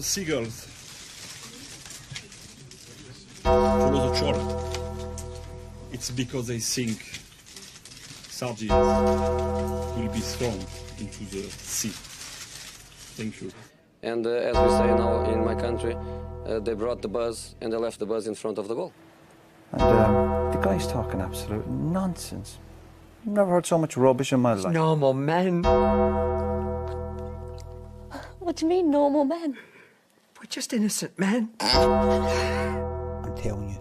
seagulls. Follow the chart. It's because they think sardines will be thrown into the sea. Thank you. And as we say now in my country, they brought the bus and they left the bus in front of the goal. And the guy's talking absolute nonsense. Never heard so much rubbish in my life. Normal men. What do you mean, normal men? We're just innocent men. I'm telling you,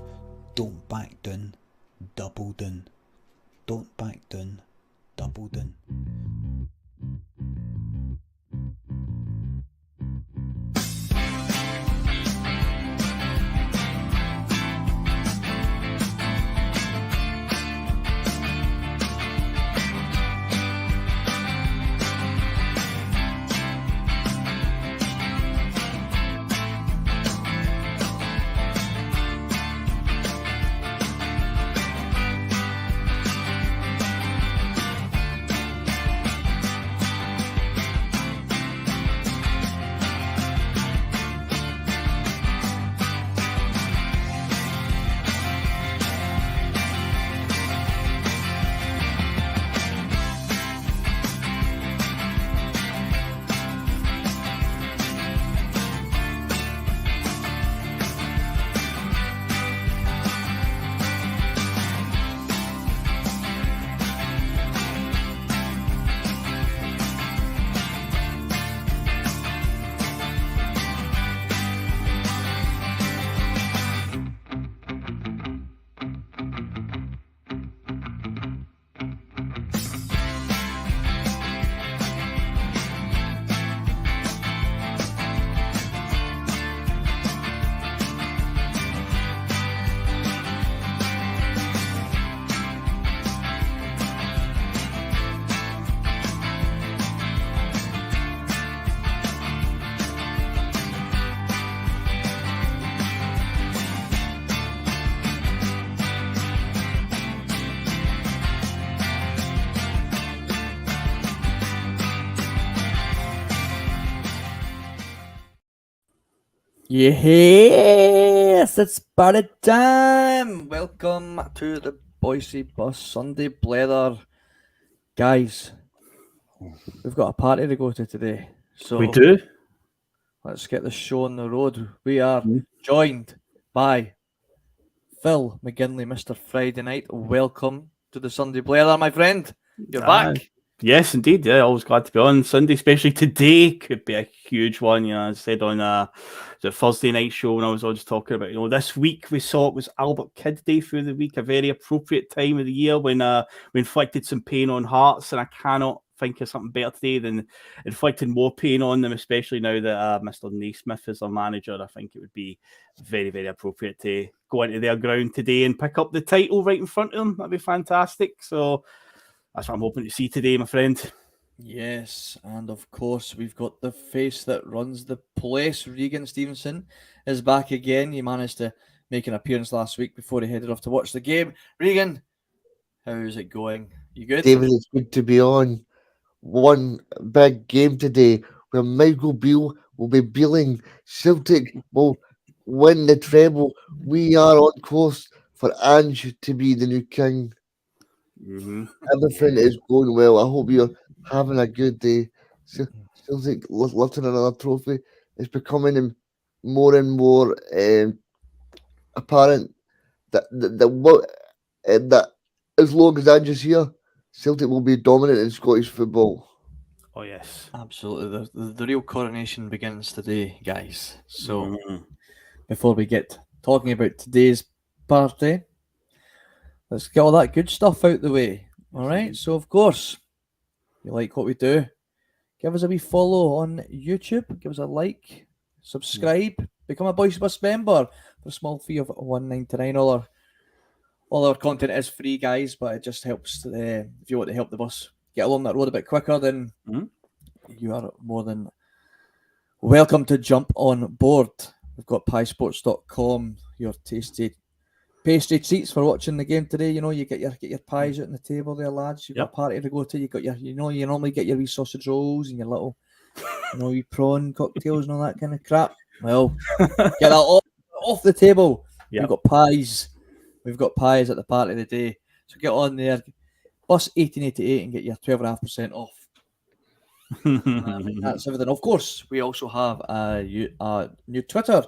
don't back down, double down. Don't back down, double down. Yes, it's party time. Welcome to the Bhoycie Bus Sunday Blether. Guys, we've got a party to go to today. So we do. Let's get the show on the road. We are joined by Phil McGinley, Mr. Friday Night. Welcome to the Sunday Blether, my friend. You're back. Yes, indeed. Yeah, always glad to be on Sunday, especially today. Could be a huge one. You know, as I said on the Thursday night show when I was always talking about, this week we saw it was Albert Kid Day through the week, a very appropriate time of the year when we inflicted some pain on hearts, and I cannot think of something better today than inflicting more pain on them, especially now that Mr. Naismith is our manager. I think it would be very, very appropriate to go into their ground today and pick up the title right in front of them. That'd be fantastic. So that's what I'm hoping to see today, my friend. Yes, and of course we've got the face that runs the place. Regan Stevenson is back again. He managed to make an appearance last week before he headed off to watch the game. Regan, how is it going? You good? David, it's good to be on. One big game today where Michael Beale will be Bealing. Celtic will win the treble. We are on course for Ange to be the new king. Everything is going well. I hope you're having a good day. Celtic lifting another trophy. It's becoming more and more apparent that as long as Ange is here, Celtic will be dominant in Scottish football. Oh yes, absolutely. The real coronation begins today, guys. So before we get talking about today's party, let's get all that good stuff out the way. All right. So, of course, if you like what we do, give us a wee follow on YouTube. Give us a like, subscribe, become a Bhoycie Bus member for a small fee of $1.99. All our content is free, guys, but it just helps if you want to help the bus get along that road a bit quicker, then you are more than welcome to jump on board. We've got piesports.com, your tasty pastry treats for watching the game today. You get your pies out on the table there, lads. You've got a party to go to. You got your, you normally get your wee sausage rolls and your little, wee prawn cocktails and all that kind of crap. Well, get that off the table. Yep. We've got pies. We've got pies at the party of the day. So get on there. Bus 1888 and get your 12.5% off. That's everything. Of course, we also have a new Twitter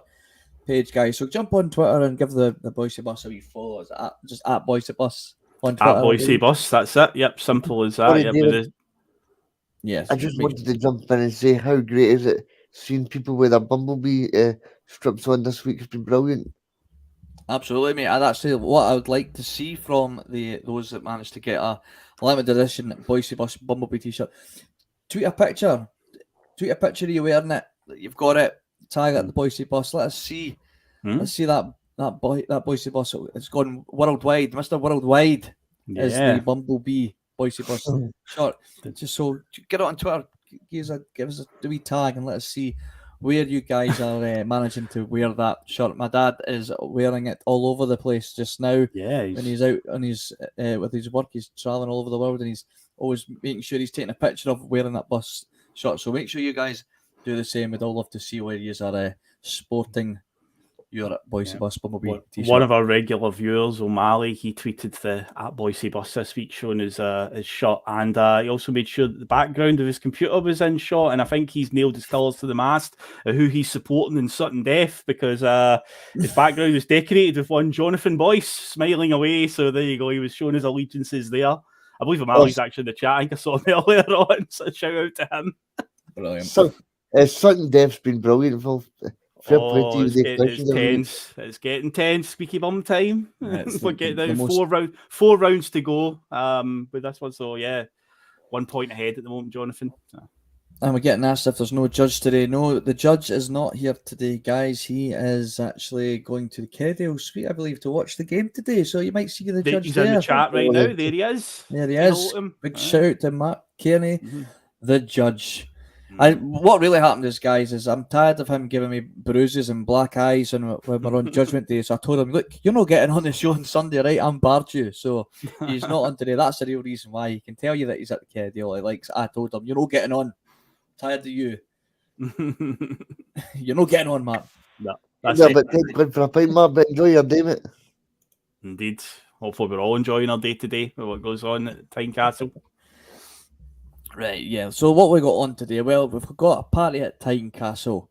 page, guys. So jump on Twitter and give the Bhoycie Bus a wee follow. It's just at Bhoycie Bus on Twitter. At Bhoycie Bus, that's it. Yep, simple as that. Sorry, Yep, David. Yes. I just wanted to jump in and say how great is it seeing people with their Bumblebee strips on this week. It's been brilliant. Absolutely, mate. And actually, what I would like to see from those that managed to get a limited edition Bhoycie Bus Bumblebee t-shirt, tweet a picture of you wearing it. You've got it. Tag at the Bhoycie Bus. Let us see. Let's see that Bhoycie Bus. It's gone worldwide. Mr. Worldwide is the Bumblebee Bhoycie Bus shirt. Just so get it on Twitter. Give us a wee tag and let us see where you guys are managing to wear that shirt. My dad is wearing it all over the place just now. Yeah, when he's out on his with his work, he's traveling all over the world, and he's always making sure he's taking a picture of wearing that bus shirt. So make sure you guys do the same. We'd all love to see where you are sporting your Bhoycie Bus Bumblebee t-shirt. One of our regular viewers, O'Malley, he tweeted at Bhoycie Bus this week showing his shot, and he also made sure that the background of his computer was in shot, and I think he's nailed his colours to the mast of who he's supporting in sudden death, because his background was decorated with one Jonathan Boyce smiling away, so there you go, he was showing his allegiances there. I believe O'Malley's actually in the chat. I think I saw him earlier on, so shout out to him. Brilliant. So, sudden death's been brilliant, Phil. It's getting tense. Squeaky bum time. We're getting down 4 rounds to go with this one. So yeah, 1 point ahead at the moment, Jonathan. So. And we're getting asked if there's no judge today. No, the judge is not here today, guys. He is actually going to the Kedale Suite, I believe, to watch the game today. So you might see the judge He's there. in the chat right now. There he is. There he is. Big shout out to Matt Kearney, the judge. What really happened is, guys, is I'm tired of him giving me bruises and black eyes when we're on Judgment Day. So I told him, look, you're not getting on the show on Sunday, right? I'm barred you. So he's not on today. That's the real reason why. He can tell you that he's at the Kedale. I told him, you're not getting on. Tired of you. You're not getting on, Matt. No, but take good for a pint, Matt, but enjoy your day, mate. Indeed. Hopefully we're all enjoying our day to day with what goes on at Tynecastle. Right, yeah. So what we got on today? Well, we've got a party at Tynecastle.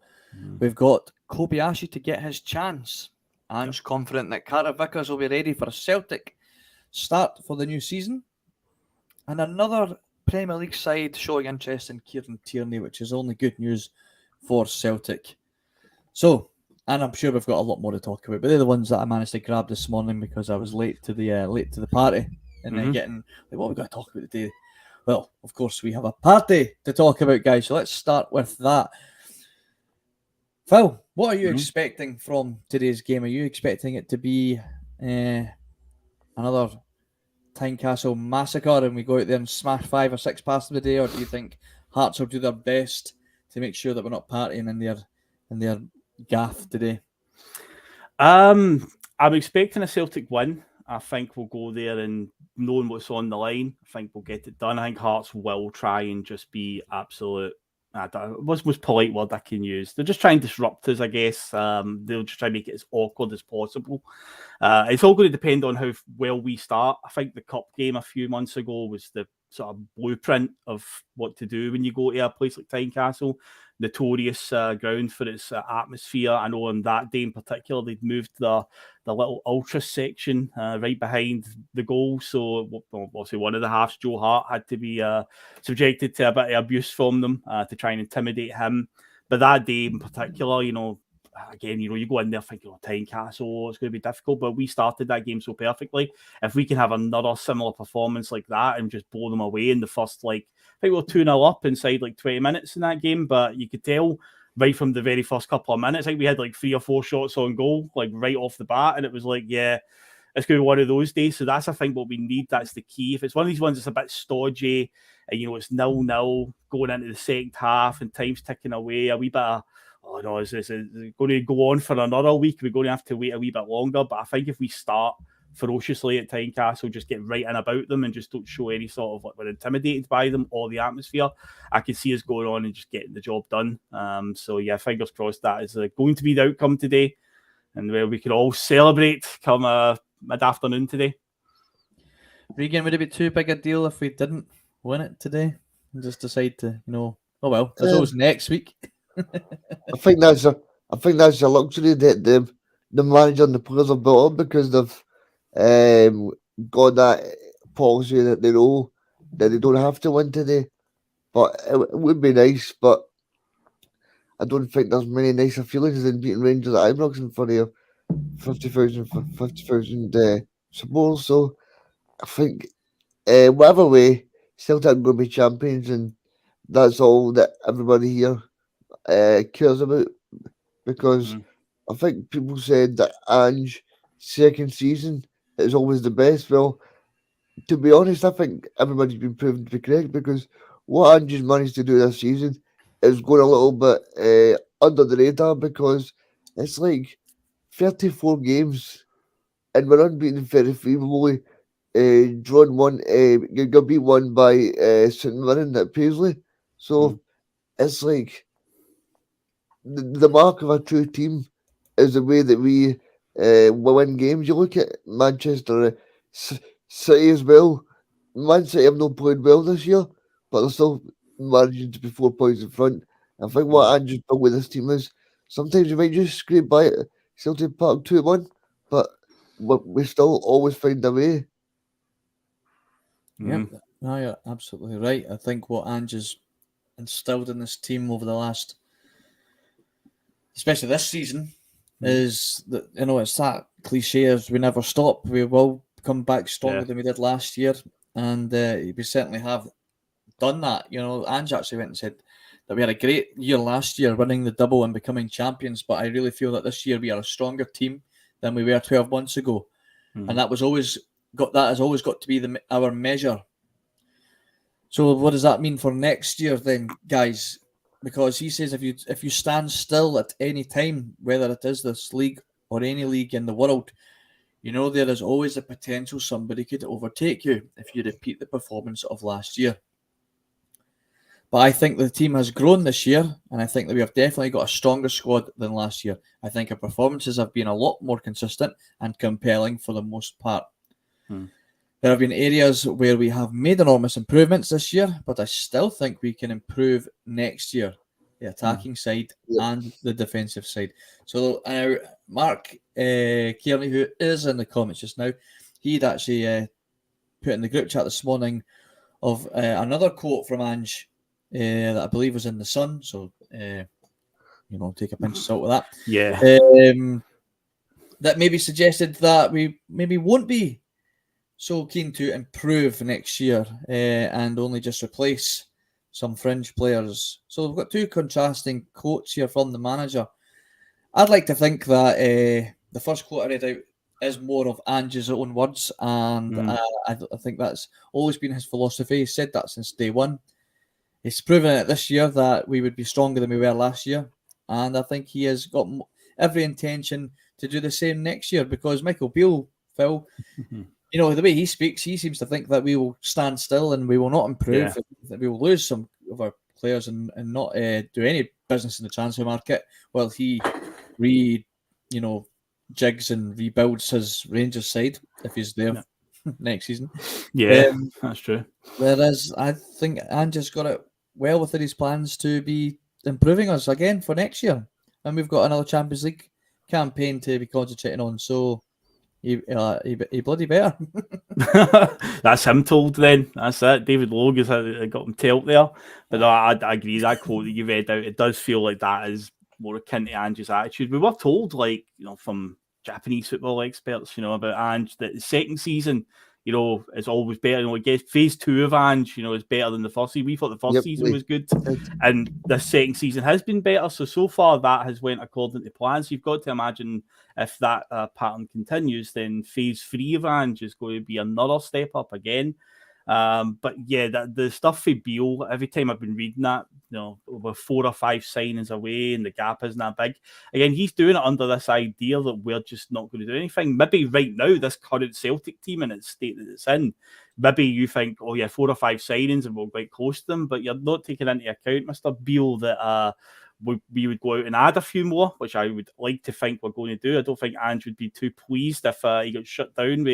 We've got Kobayashi to get his chance. I'm confident that Carter Vickers will be ready for a Celtic start for the new season. And another Premier League side showing interest in Kieran Tierney, which is only good news for Celtic. So, and I'm sure we've got a lot more to talk about, but they're the ones that I managed to grab this morning because I was late to the party and then getting like, what we got to talk about today. Well, of course, we have a party to talk about, guys. So let's start with that. Phil, what are you expecting from today's game? Are you expecting it to be another Tynecastle massacre and we go out there and smash 5 or 6 past the day, or do you think Hearts will do their best to make sure that we're not partying in their gaff today? I'm expecting a Celtic win. I think we'll go there and knowing what's on the line, I think we'll get it done. I think Hearts will try and just be absolute. What's the most polite word I can use? They're just trying to disrupt us, I guess. They'll just try and make it as awkward as possible. It's all going to depend on how well we start. I think the cup game a few months ago was the sort of blueprint of what to do when you go to a place like Tynecastle. Notorious ground for its atmosphere. I know on that day in particular, they'd moved the little ultra section right behind the goal. So obviously one of the halves, Joe Hart, had to be subjected to a bit of abuse from them to try and intimidate him. But that day in particular, again, you go in there thinking, Tynecastle, it's going to be difficult, but we started that game so perfectly. If we can have another similar performance like that and just blow them away in the first, I think we were 2-0 up inside 20 minutes in that game, but you could tell right from the very first couple of minutes, I think we had 3 or 4 shots on goal, right off the bat, and it was yeah, it's going to be one of those days. So that's, I think, what we need. That's the key. If it's one of these ones that's a bit stodgy, and it's 0-0 going into the second half and time's ticking away, a wee bit of, oh no, is going to go on for another week? We're going to have to wait a wee bit longer. But I think if we start ferociously at Tynecastle, just get right in about them and just don't show any sort of like we're intimidated by them or the atmosphere. I can see us going on and just getting the job done. So yeah, fingers crossed that is going to be the outcome today, and where we can all celebrate come mid-afternoon today. Regan, would it be too big a deal if we didn't win it today and just decide to, oh well, there's always next week. I think that's a luxury that the manager and the players have built up, because they've got that policy that they know that they don't have to win today. But it would be nice, but I don't think there's many nicer feelings than beating Rangers at Ibrox in front of 50,000 supporters. So I think whatever way, Celtic are going to be champions, and that's all that everybody here cares about. Because I think people said that Ange's second season is always the best. Well, to be honest, I think everybody's been proven to be correct, because what Ange's managed to do this season is going a little bit under the radar, because it's like 34 games and we're unbeaten 33. We've only drawn one, got beat one by St Mirren at Paisley. So it's like the mark of a true team is the way that we win games. You look at Manchester City as well. Man City have not played well this year, but they're still managing to be 4 points in front. I think what Andrew's built with this team is sometimes you might just scrape by at Celtic Park 2-1, but we still always find a way. Yeah, no, you're absolutely right. I think what Ange has instilled in this team over the last, especially this season, is that, it's that cliche as we never stop. We will come back stronger than we did last year, and we certainly have done that. Ange actually went and said that we had a great year last year, winning the double and becoming champions, but I really feel that this year we are a stronger team than we were 12 months ago, and that has always got to be our measure. So what does that mean for next year then, guys? Because he says if you stand still at any time, whether it is this league or any league in the world, there is always a potential somebody could overtake you if you repeat the performance of last year. But I think the team has grown this year, and I think that we have definitely got a stronger squad than last year. I think our performances have been a lot more consistent and compelling for the most part. There have been areas where we have made enormous improvements this year, but I still think we can improve next year, the attacking side and the defensive side. So Mark Kearney, who is in the comments just now, he'd actually put in the group chat this morning of another quote from Ange that I believe was in the Sun. So, take a pinch of salt with that. Yeah. That maybe suggested that we maybe won't be so keen to improve next year and only just replace some fringe players. So we've got two contrasting quotes here from the manager. I'd like to think that the first quote I read out is more of Ange's own words, and I think that's always been his philosophy. He's said that since day one. He's proven it this year that we would be stronger than we were last year, and I think he has got every intention to do the same next year, because Michael Beale, Phil, the way he speaks, he seems to think that we will stand still and we will not improve, that we will lose some of our players and not do any business in the transfer market while he jigs and rebuilds his Rangers side if he's there next season. Yeah, that's true. Whereas I think Ange's got it well within his plans to be improving us again for next year. And we've got another Champions League campaign to be concentrating on. So he bloody better. That's him told then. That's it. David Logue has got him tailed there. But no, I agree. That quote that you read out, it does feel like that is more akin to Ange's attitude. We were told, from Japanese football experts, about Ange, that the second season, is always better. I guess phase 2 of Ange, is better than the first season. We thought the first season was good, and the second season has been better. So far that has went according to plans. You've got to imagine if that pattern continues, then phase 3 of Ange is going to be another step up again. But yeah, the stuff for Beale, every time I've been reading that, with 4 or 5 signings away and the gap isn't that big. Again, he's doing it under this idea that we're just not going to do anything. Maybe right now, this current Celtic team in its state that it's in, maybe you think, oh yeah, 4 or 5 signings and we'll get close to them, but you're not taking into account, Mr. Beale, that we would go out and add a few more, which I would like to think we're going to do. I don't think Ange would be too pleased if he got shut down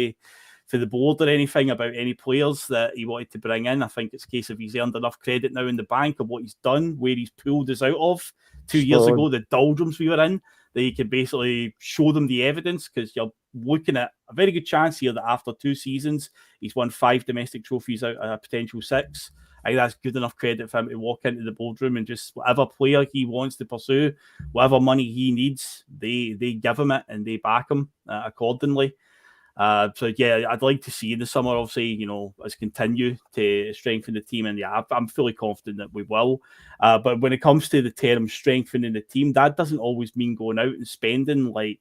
for the board or anything about any players that he wanted to bring in. I think it's a case of he's earned enough credit now in the bank of what he's done, where he's pulled us out of 2 years ago, the doldrums we were in, that he can basically show them the evidence, because you're looking at a very good chance here that after 2 seasons, he's won 5 domestic trophies out of a potential 6. I think that's good enough credit for him to walk into the boardroom and just whatever player he wants to pursue, whatever money he needs, they give him it and they back him accordingly. So yeah, I'd like to see in the summer, obviously, us continue to strengthen the team, and yeah, I'm fully confident that we will. But when it comes to the term strengthening the team, that doesn't always mean going out and spending like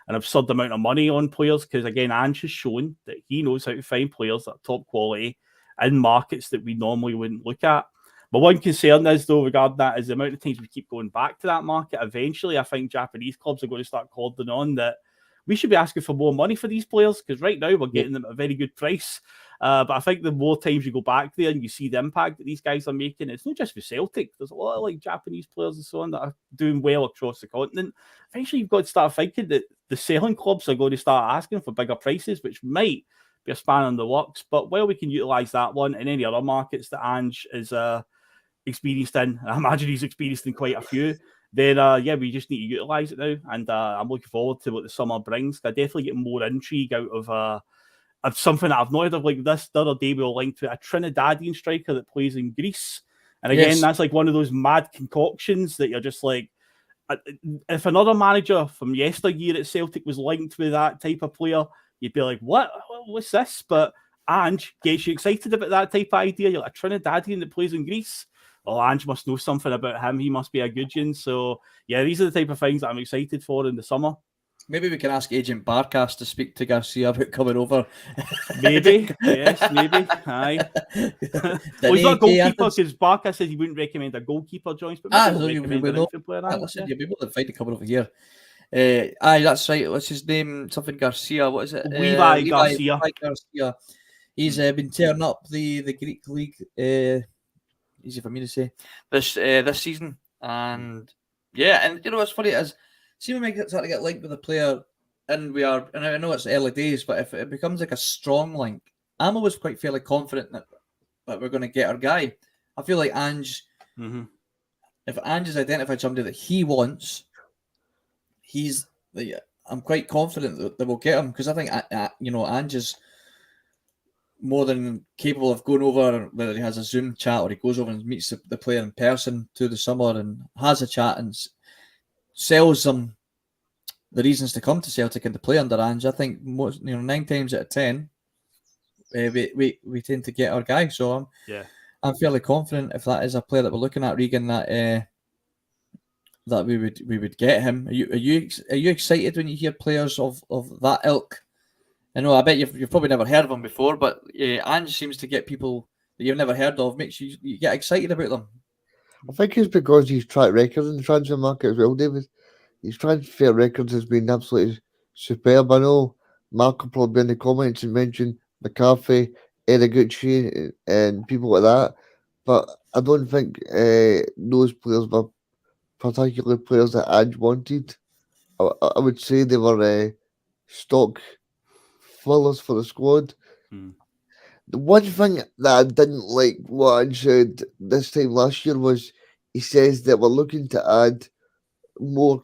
an absurd amount of money on players, because again, Ange has shown that he knows how to find players that are top quality in markets that we normally wouldn't look at. But one concern is, though, regarding that, is the amount of times we keep going back to that market. Eventually, I think Japanese clubs are going to start calling on that we should be asking for more money for these players, because right now we're getting them at a very good price. But I think the more times you go back there and you see the impact that these guys are making, it's not just for Celtic. There's a lot of like Japanese players and so on that are doing well across the continent. Eventually, you've got to start thinking that the selling clubs are going to start asking for bigger prices, which might be a span in the works. But while we can utilise that one and any other markets that Ange is experienced in, I imagine he's experienced in quite a few, then yeah, we just need to utilise it now. And I'm looking forward to what the summer brings. I definitely get more intrigue out of something that I've not heard of. Like this, the other day we were linked to a Trinidadian striker that plays in Greece. And again, that's like one of those mad concoctions that you're just like, if another manager from yesteryear at Celtic was linked with that type of player, you'd be like, what's this? But Ange gets you excited about that type of idea. You're like, a Trinidadian that plays in Greece. Oh, Ange must know something about him. He must be a good one. So, yeah, these are the type of things that I'm excited for in the summer. Maybe we can ask Agent Barkas to speak to Garcia about coming over. Maybe, yes, maybe. Aye. Well, he's not a goalkeeper, because Barkas said he wouldn't recommend a goalkeeper joins, but maybe recommend an outfield player. Listen, you'll be able to find it coming over here. Aye, that's right. What's his name? Something Garcia. What is it? Levi Garcia. Garcia. He's been tearing up the Greek league. Easy for me to say this season, and yeah, and what's funny is, see when we start to get linked with a player, and I know it's early days, but if it becomes like a strong link, I'm always quite fairly confident that we're going to get our guy. I feel like Ange, if Ange has identified somebody that he wants, I'm quite confident that we'll get him, because I think Ange is more than capable of going over, whether he has a Zoom chat or he goes over and meets the player in person through the summer and has a chat and sells them the reasons to come to Celtic and to play under Ange. I think 9 times out of 10, we tend to get our guy. So I'm fairly confident if that is a player that we're looking at, Regan, that we would get him. Are you excited when you hear players of that ilk? I know, I bet you've probably never heard of them before, but Ange seems to get people that you've never heard of, makes you get excited about them. I think it's because his track record in the transfer market as well, David. His transfer record has been absolutely superb. I know Mark will probably be in the comments and mention McCarthy, Eraguchi, and people like that, but I don't think those players were particularly players that Ange wanted. I would say they were stock fillers for the squad. The one thing that I didn't like what Ange said this time last year was he says that we're looking to add more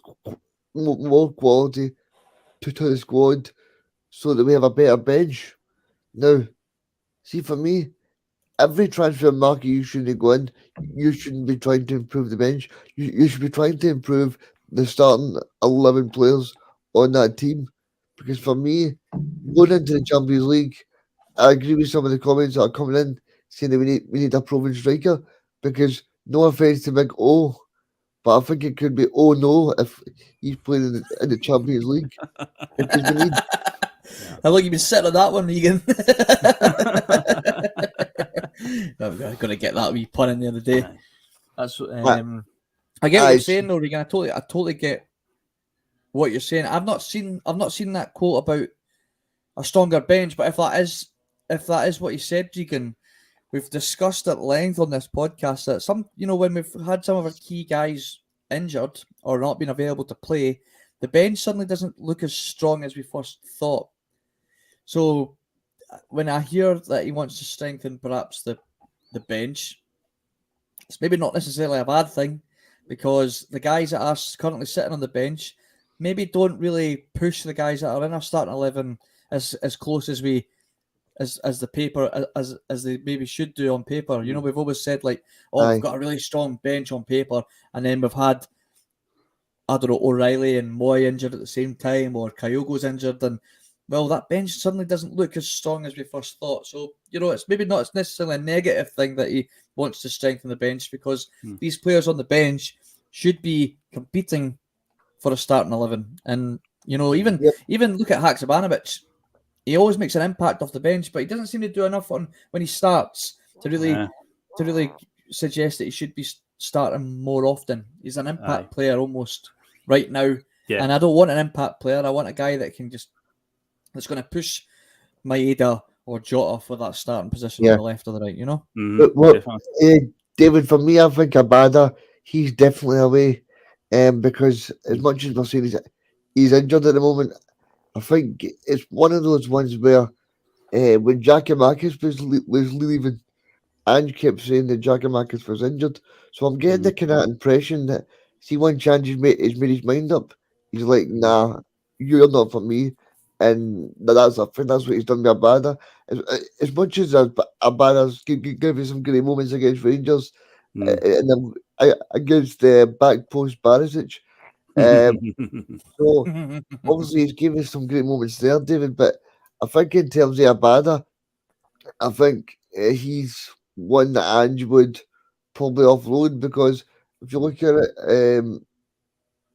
quality to the squad so that we have a better bench. Now, see, for me, every transfer market you shouldn't go in, you shouldn't be trying to improve the bench. You should be trying to improve the starting 11 players on that team. Because for me, going into the Champions League, I agree with some of the comments that are coming in saying that we need a proven striker. Because no offense to Big O, but I think it could be oh no if he's playing in the Champions League. Because we need. How long you been sitting on that one, Regan? we're going to get that wee pun in the other day. Aye. That's I get what Aye, you're saying though, Regan. I totally get what you're saying. I've not seen that quote about a stronger bench, but if that is what he said, Regan, we've discussed at length on this podcast that when we've had some of our key guys injured or not being available to play, the bench suddenly doesn't look as strong as we first thought. So when I hear that he wants to strengthen perhaps the bench, it's maybe not necessarily a bad thing, because the guys that are currently sitting on the bench maybe don't really push the guys that are in our starting 11 as close as the paper as they maybe should do on paper. We've always said we've got a really strong bench on paper, and then we've had, I don't know, O'Reilly and Moy injured at the same time, or Kyogo's injured, and well, that bench suddenly doesn't look as strong as we first thought. So, it's maybe not necessarily a negative thing that he wants to strengthen the bench, because these players on the bench should be competing for a starting 11. And, even look at Haksabanovic. He always makes an impact off the bench, but he doesn't seem to do enough when he starts to really suggest that he should be starting more often. He's an impact player almost right now. Yeah. And I don't want an impact player. I want a guy that's going to push Maeda or Jota for that starting position on the left or the right, David, for me, I think Abada, he's definitely away. Because as much as we're saying he's injured at the moment, I think it's one of those ones where when Giakoumakis was leaving, Ange kept saying that Giakoumakis was injured. So I'm getting the kind of impression that, see, one chance he's made his mind up, he's like, nah, you're not for me. And that's what he's done with Abada. As much as Abada's giving some great moments against Rangers, and then against the back post Barisic. So obviously he's given some great moments there, David. But I think in terms of Abada, I think he's one that Ange would probably offload, because if you look at it,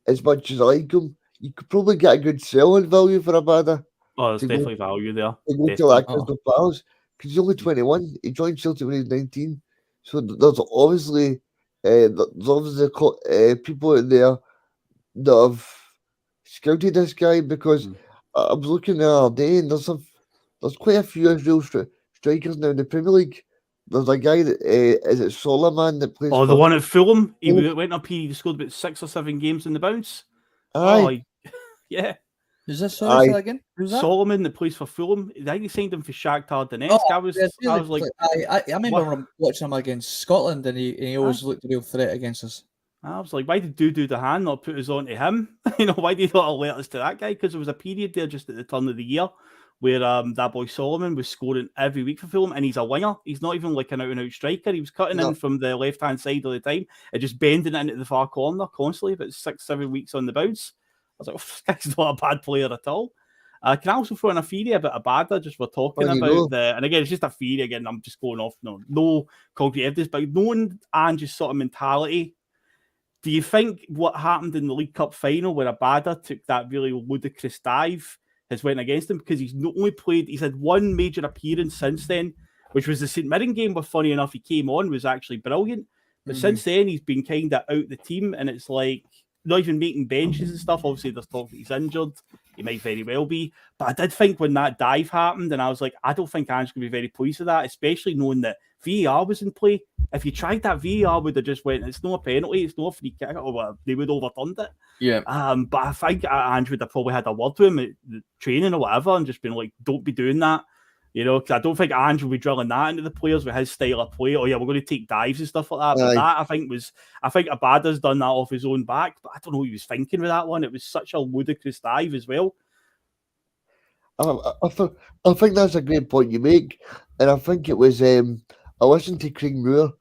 as much as I like him, you could probably get a good selling value for Abada. Oh, there's definitely value there. To go to that Crystal Palace, because he's only 21. He joined Celtic when he was 19. So there's obviously people out there that have scouted this guy, because I was looking the other day, and there's quite a few Israel strikers now in the Premier League. There's a guy that is it Solomon that plays. Oh, the one at Fulham. He went up. He scored about 6 or 7 games in the bounce. Aye. Yeah. Is this sorry again? Who's that? Solomon that plays for Fulham. I think he signed him for Shakhtar Donetsk. I was like, I remember him watching him against Scotland, and he always looked a real threat against us. I was like, why did do the hand not put us on to him? Why did he not alert us to that guy? Because there was a period there just at the turn of the year where that boy Solomon was scoring every week for Fulham, and he's a winger. He's not even like an out-and-out striker. He was cutting in from the left-hand side all the time and just bending it into the far corner constantly, about 6-7 weeks on the bounce. I was like, this guy's not a bad player at all. Can I also throw in a theory about Abada? Just we're talking about and again, it's just a theory. Again, I'm just going off no concrete evidence, but knowing Ange's sort of mentality, do you think what happened in the League Cup final where Abada took that really ludicrous dive has went against him? Because he's not only played, he's had one major appearance since then, which was the St Mirren game, where funny enough he came on, was actually brilliant. But since then he's been kind of out the team, and it's like not even making benches and stuff. Obviously there's talk that he's injured. He might very well be. But I did think when that dive happened, and I was like, I don't think Ange's going to be very pleased with that, especially knowing that VAR was in play. If you tried that, VAR would have just went, it's not a penalty, it's not a free kick, or they would have overturned it. Yeah. But I think Ange would have probably had a word with him at the training or whatever, and just been like, don't be doing that. Because I don't think Ange will be drilling that into the players with his style of play. Oh yeah, we're going to take dives and stuff like that. But that I think Abada's done that off his own back. But I don't know what he was thinking with that one. It was such a ludicrous dive as well. I think that's a great point you make, and I think it was I listened to Craig Moore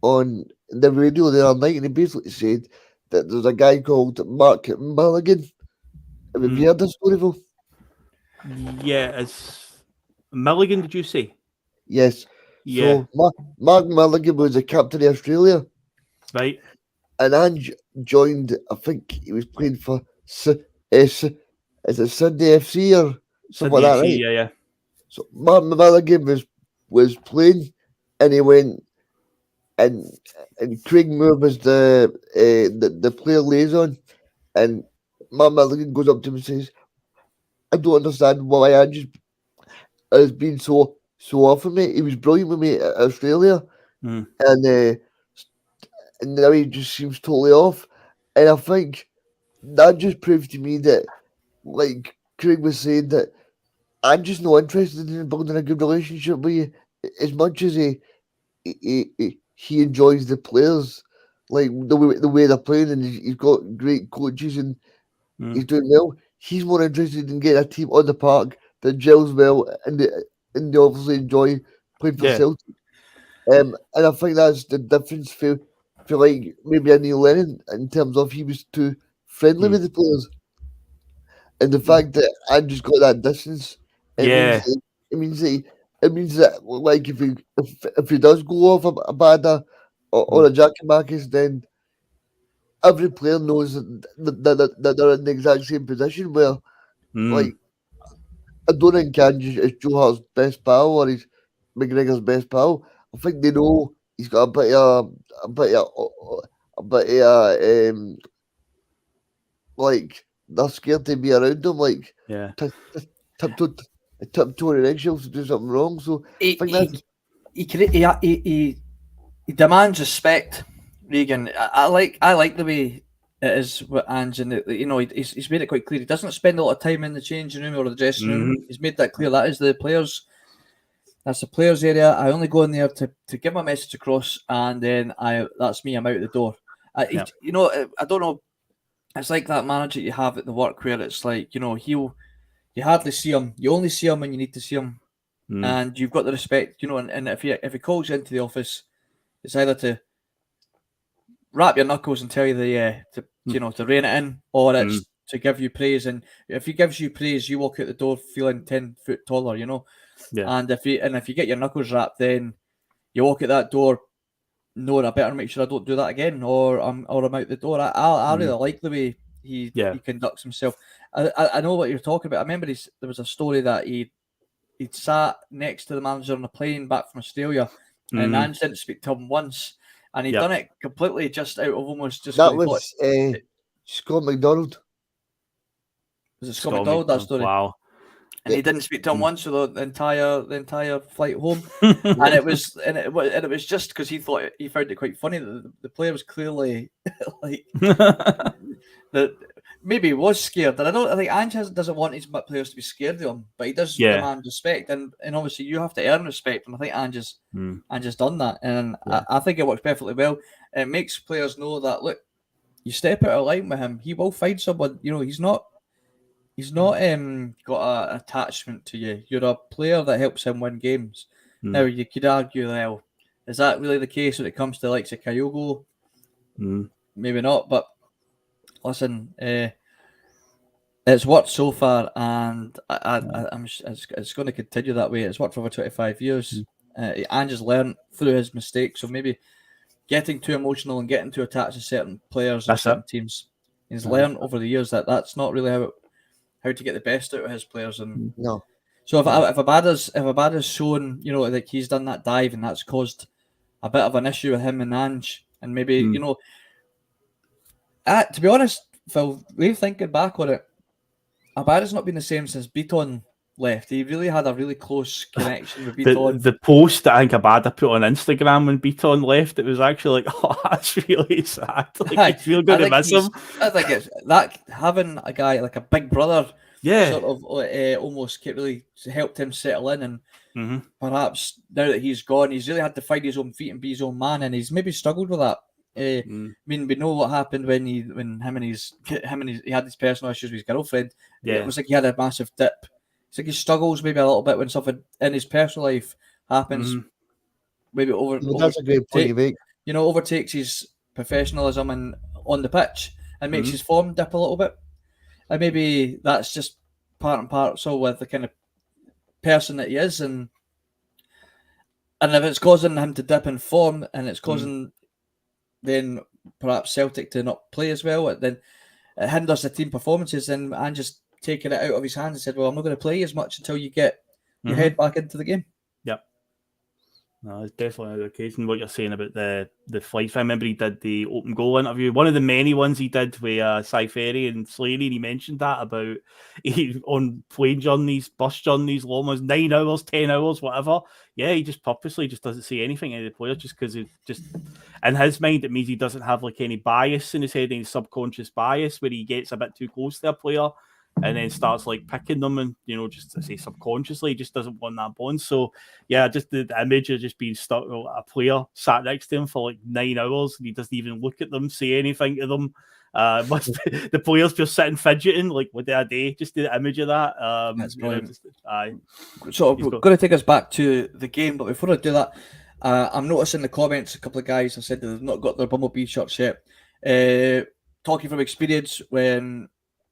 on the radio the other night, and he basically said that there's a guy called Mark Mulligan. Have you heard this story, Phil? Yeah, it's Milligan, did you say? Yes. Yeah. So Mark Mulligan was the captain of Australia. Right. And Ange joined, I think he was playing for, is it Sunday FC or something like that, right? Yeah. So Mark Mulligan was playing, and he went, and Craig Moore was the player liaison, and Matt Milligan goes up to him and says, "I don't understand why Andrew has been so off with me. He was brilliant with me at Australia, and now he just seems totally off." And I think that just proves to me that, like Craig was saying, that I'm just not interested in building a good relationship with you as much as he enjoys the players, like the way they're playing, and he's got great coaches and he's doing well. He's more interested in getting a team on the park that gels well and they obviously enjoy playing for Celtic. And I think that's the difference for like maybe a Neil Lennon in terms of he was too friendly with the players. And the fact that Andrew's got that distance, it means that like if he does go off a Bada or a Jackie Marcus, then every player knows that they're in the exact same position where, like, I don't think Andrew is Joe Hart's best pal or he's McGregor's best pal. I think they know he's got like they're scared to be around him, like tiptoeing eggshells to do something wrong. So I think that's he demands respect, Regan. I like the way it is with Ange, and he's made it quite clear. He doesn't spend a lot of time in the changing room or the dressing room. He's made that clear. That is the players. That's the players' area. I only go in there to give my message across, and then that's me. I'm out the door. I don't know. It's like that manager you have at the work where it's like, you hardly see him. You only see him when you need to see him, and you've got the respect, And if he calls you into the office, it's either to wrap your knuckles and tell you to rein it in, or it's to give you praise. And if he gives you praise, you walk out the door feeling 10 foot taller, And if you get your knuckles wrapped, then you walk out that door knowing I better make sure I don't do that again, or I'm out the door. I really like the way he conducts himself. I know what you're talking about. I remember there was a story that he'd sat next to the manager on a plane back from Australia, and Ange didn't speak to him once, and he'd done it completely just out of almost just. That was Scott McDonald. Was it Scott McDonald, that story? Wow. And he didn't speak to him once for the entire flight home, and it was just because he found it quite funny that the player was clearly like that. Maybe he was scared, and I think Ange doesn't want his players to be scared of him, but he does demand respect, and obviously you have to earn respect, and I think Ange has done that, and I think it works perfectly well. It makes players know that, look, you step out of line with him, he will find someone. He's not got an attachment to you. You're a player that helps him win games. Now, you could argue, well, is that really the case when it comes to the likes of Kyogo? Maybe not, but listen, it's worked so far, and it's going to continue that way. It's worked for over 25 years. Ange has learned through his mistakes, so maybe getting too emotional and getting too attached to certain players and certain teams. He's learned over the years that that's not really how to get the best out of his players. And so if Abada's shown, like he's done that dive and that's caused a bit of an issue with him and Ange, and maybe to be honest, Phil, we're thinking back on it, Abada's not been the same since Beaton left. He really had a really close connection with Beaton. The post that I think Abada put on Instagram when Beaton left, it was actually like, oh, that's really sad. Like, I feel going to miss him. I think it's that having a guy like a big brother, sort of almost really helped him settle in, and perhaps now that he's gone, he's really had to find his own feet and be his own man, and he's maybe struggled with that. I mean, we know what happened when he had these personal issues with his girlfriend. It was like he had a massive dip. It's like he struggles maybe a little bit when something in his personal life happens. Maybe that's a great point you make. Overtakes his professionalism and on the pitch and makes his form dip a little bit. And maybe that's just part and parcel with the kind of person that he is, and if it's causing him to dip in form and it's causing then perhaps Celtic to not play as well, then it hinders the team performances, and just taking it out of his hands and said, well, I'm not going to play as much until you get your head back into the game. No, it's definitely the case. And what you're saying about the flights, I remember he did the open goal interview. One of the many ones he did with Cy Ferry and Slaney, and he mentioned that about he on plane journeys, bus journeys, almost 9 hours, 10 hours, whatever. Yeah, he just purposely just doesn't say anything to the players just because it just in his mind it means he doesn't have like any bias in his head, any subconscious bias where he gets a bit too close to a player and then starts like picking them and just to say subconsciously he just doesn't want that bond. So yeah, just the image of just being stuck with a player sat next to him for like 9 hours and he doesn't even look at them, say anything to them. Must be, the players just sitting fidgeting like what did I do? Just the image of that. That's brilliant. Aye. So we're going to take us back to the game, but before I do that, I'm noticing in the comments a couple of guys have said that they've not got their Bumblebee shirts yet. Talking from experience, when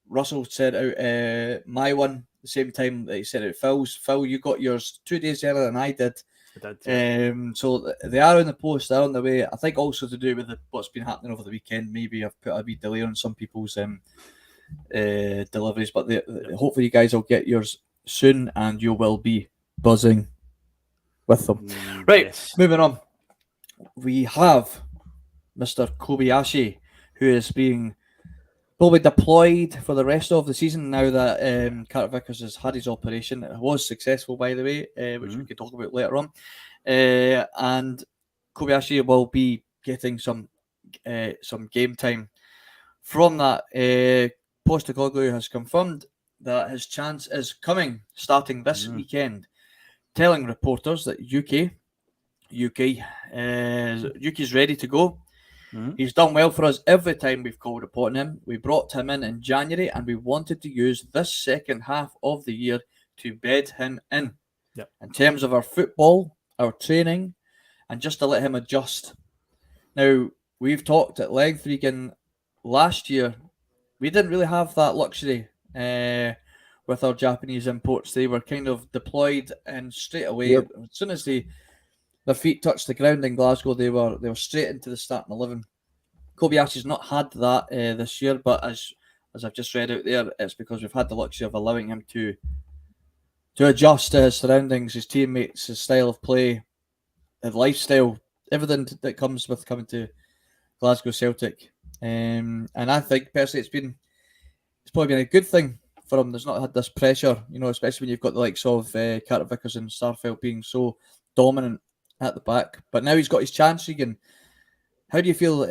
Russell sent out my one the same time that he sent out Phil's. Phil, you got yours 2 days earlier than I did. I did. So they are in the post, they're on the way. I think also to do with what's been happening over the weekend. Maybe I've put a wee delay on some people's deliveries, but hopefully you guys will get yours soon and you will be buzzing with them. Right, yes. Moving on. We have Mr. Kobayashi, who is being probably deployed for the rest of the season now that Carter Vickers has had his operation. It was successful, by the way, which we could talk about later on. And Kobayashi will be getting some game time from that. Postecoglou has confirmed that his chance is coming starting this weekend, telling reporters that Yuki's ready to go. He's done well for us every time we've called upon him. We brought him in January and we wanted to use this second half of the year to bed him in. Yep. In terms of our football, our training, and just to let him adjust. Now, we've talked at length, Regan, last year, we didn't really have that luxury with our Japanese imports. They were kind of deployed and straight away, as soon as their feet touched the ground in Glasgow, they were straight into the starting 11. Kobayashi's not had that this year, but as I've just read out there, it's because we've had the luxury of allowing him to adjust to his surroundings, his teammates, his style of play, his lifestyle, everything that comes with coming to Glasgow Celtic. And I think personally it's probably been a good thing for him. There's not had this pressure, especially when you've got the likes of Carter Vickers and Starfelt being so dominant at the back. But now he's got his chance again. How do you feel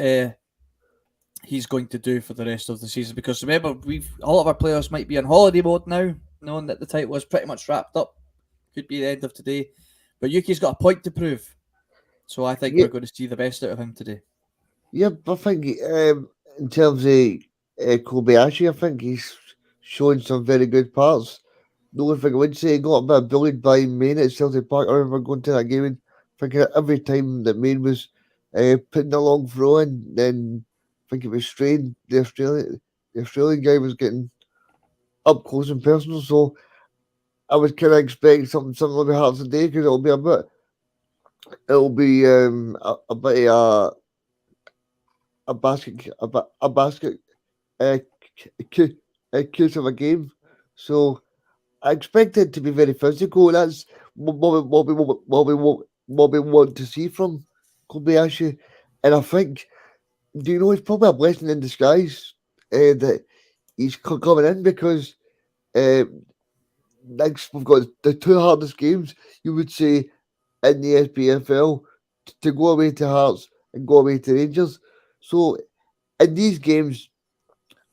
he's going to do for the rest of the season? Because remember, a lot of our players might be in holiday mode now, knowing that the title was pretty much wrapped up. Could be the end of today. But Yuki's got a point to prove. So I think we're going to see the best out of him today. Yeah, I think in terms of Kobayashi, I think he's shown some very good parts. The only thing I would say, he got a bit bullied by Maine at Celtic Park. I remember going to that game and thinking every time that Maine was putting a long throw in, then I think it was Strain, the Australian guy was getting up close and personal. So I would kind of expect something similar to Hearts today, because it'll be a bit a basket case of a game. So I expect it to be very physical. That's what we want to see from Kobayashi. And I think, it's probably a blessing in disguise that he's coming in, because next we've got the two hardest games, you would say, in the SPFL, to go away to Hearts and go away to Rangers. So in these games,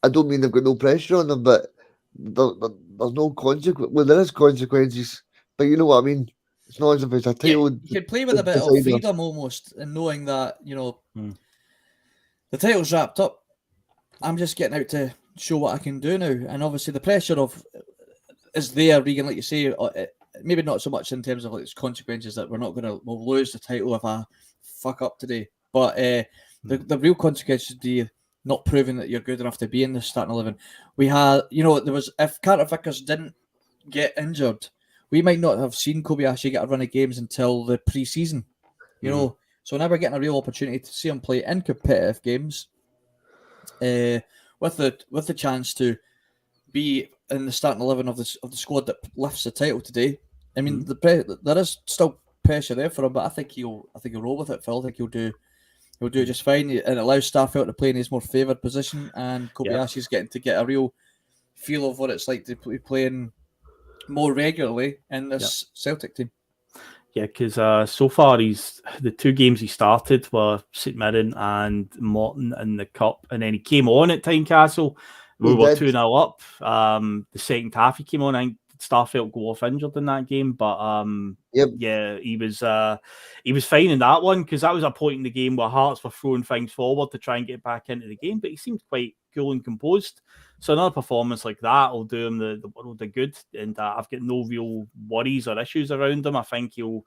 I don't mean they've got no pressure on them, but there's no consequence. Well, there is consequences, but you know what I mean. It's not as if it's a title. You can play with a bit of freedom almost, and knowing that the title's wrapped up. I'm just getting out to show what I can do now, and obviously the pressure is there. Regan, like you say, maybe not so much in terms of its consequences that we'll lose the title if I fuck up today, but the real consequences would be not proving that you're good enough to be in the starting 11. We had, if Carter Vickers didn't get injured, we might not have seen Kobayashi get a run of games until the pre-season. So now we're getting a real opportunity to see him play in competitive games, with the chance to be in the starting 11 of the squad that lifts the title today. I mean, there is still pressure there for him, but I think he'll roll with it, Phil. I think he'll do it just fine, and it allows Starfelt to play in his more favoured position, and Kobayashi's getting to get a real feel of what it's like to be playing more regularly in this Celtic team. Yeah, because so far the 2 games he started were St Mirren and Morton in the Cup, and then he came on at Tynecastle. We were 2-0 up. The second half he came on. I think Starfelt go off injured in that game, but yeah, he was fine in that one, because that was a point in the game where Hearts were throwing things forward to try and get back into the game, but he seemed quite cool and composed. So another performance like that will do him the world of good, and I've got no real worries or issues around him. I think he'll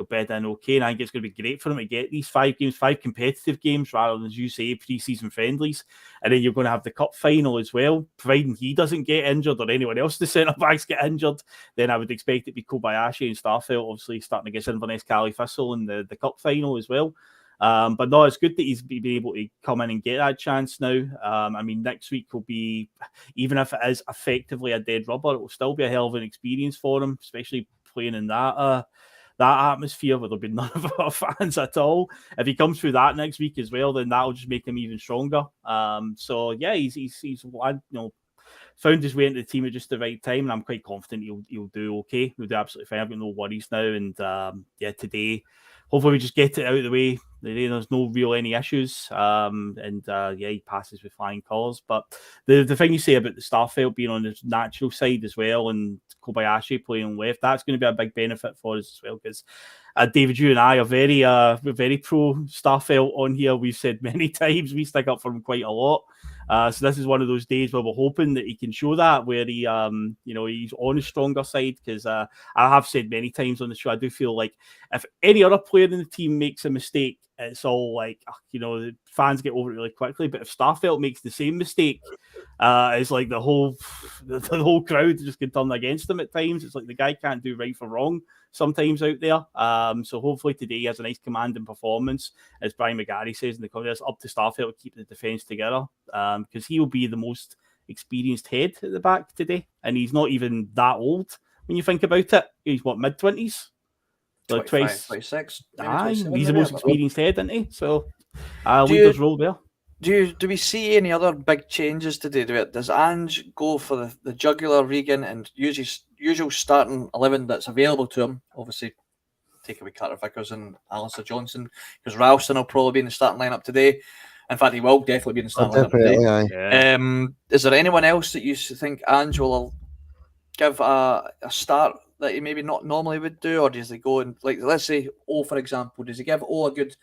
bed in okay, and I think it's going to be great for him to get these 5 competitive games, rather than, as you say, pre-season friendlies. And then you're going to have the cup final as well, providing he doesn't get injured or anyone else the centre-backs get injured. Then I would expect it to be Kobayashi and Starfelt obviously starting against Inverness Cali Thistle in the cup final as well. But no, it's good that he's been able to come in and get that chance now. I mean, next week will be, even if it is effectively a dead rubber, it will still be a hell of an experience for him, especially playing in that atmosphere where there'll be none of our fans at all. If he comes through that next week as well, then that'll just make him even stronger. So yeah, he's found his way into the team at just the right time, and I'm quite confident he'll do okay. He'll do absolutely fine. I've got no worries now, and today, hopefully we just get it out of the way. There's no real any issues, he passes with flying colours. But the thing you say about the Starfelt being on his natural side as well, and Kobayashi playing on left, that's going to be a big benefit for us as well, because David, you and I are we're very pro Starfelt on here. We've said many times we stick up for him quite a lot. So this is one of those days where we're hoping that he can show that, where he, he's on his stronger side, because I have said many times on the show, I do feel like if any other player in the team makes a mistake, it's all like, the fans get over it really quickly. But if Starfelt makes the same mistake, it's like the whole crowd just can turn against him at times. It's like the guy can't do right for wrong sometimes out there. So hopefully today he has a nice commanding performance. As Brian McGarry says in the comments, up to Starfelt to keep the defence together, because he will be the most experienced head at the back today, and he's not even that old when you think about it. He's mid-20s? 25, 26. He's the most experienced head, isn't he? So leader's role there. Do we see any other big changes today? Does Ange go for the jugular Regan and use his usual starting 11 that's available to him? Obviously, take away Carter Vickers and Alistair Johnson, because Ralston will probably be in the starting lineup today. In fact, he will definitely be in the starting lineup today. Yeah. Is there anyone else that you think Ange will give a start that he maybe not normally would do, or does he go and, like, let's say, for example, does he give a good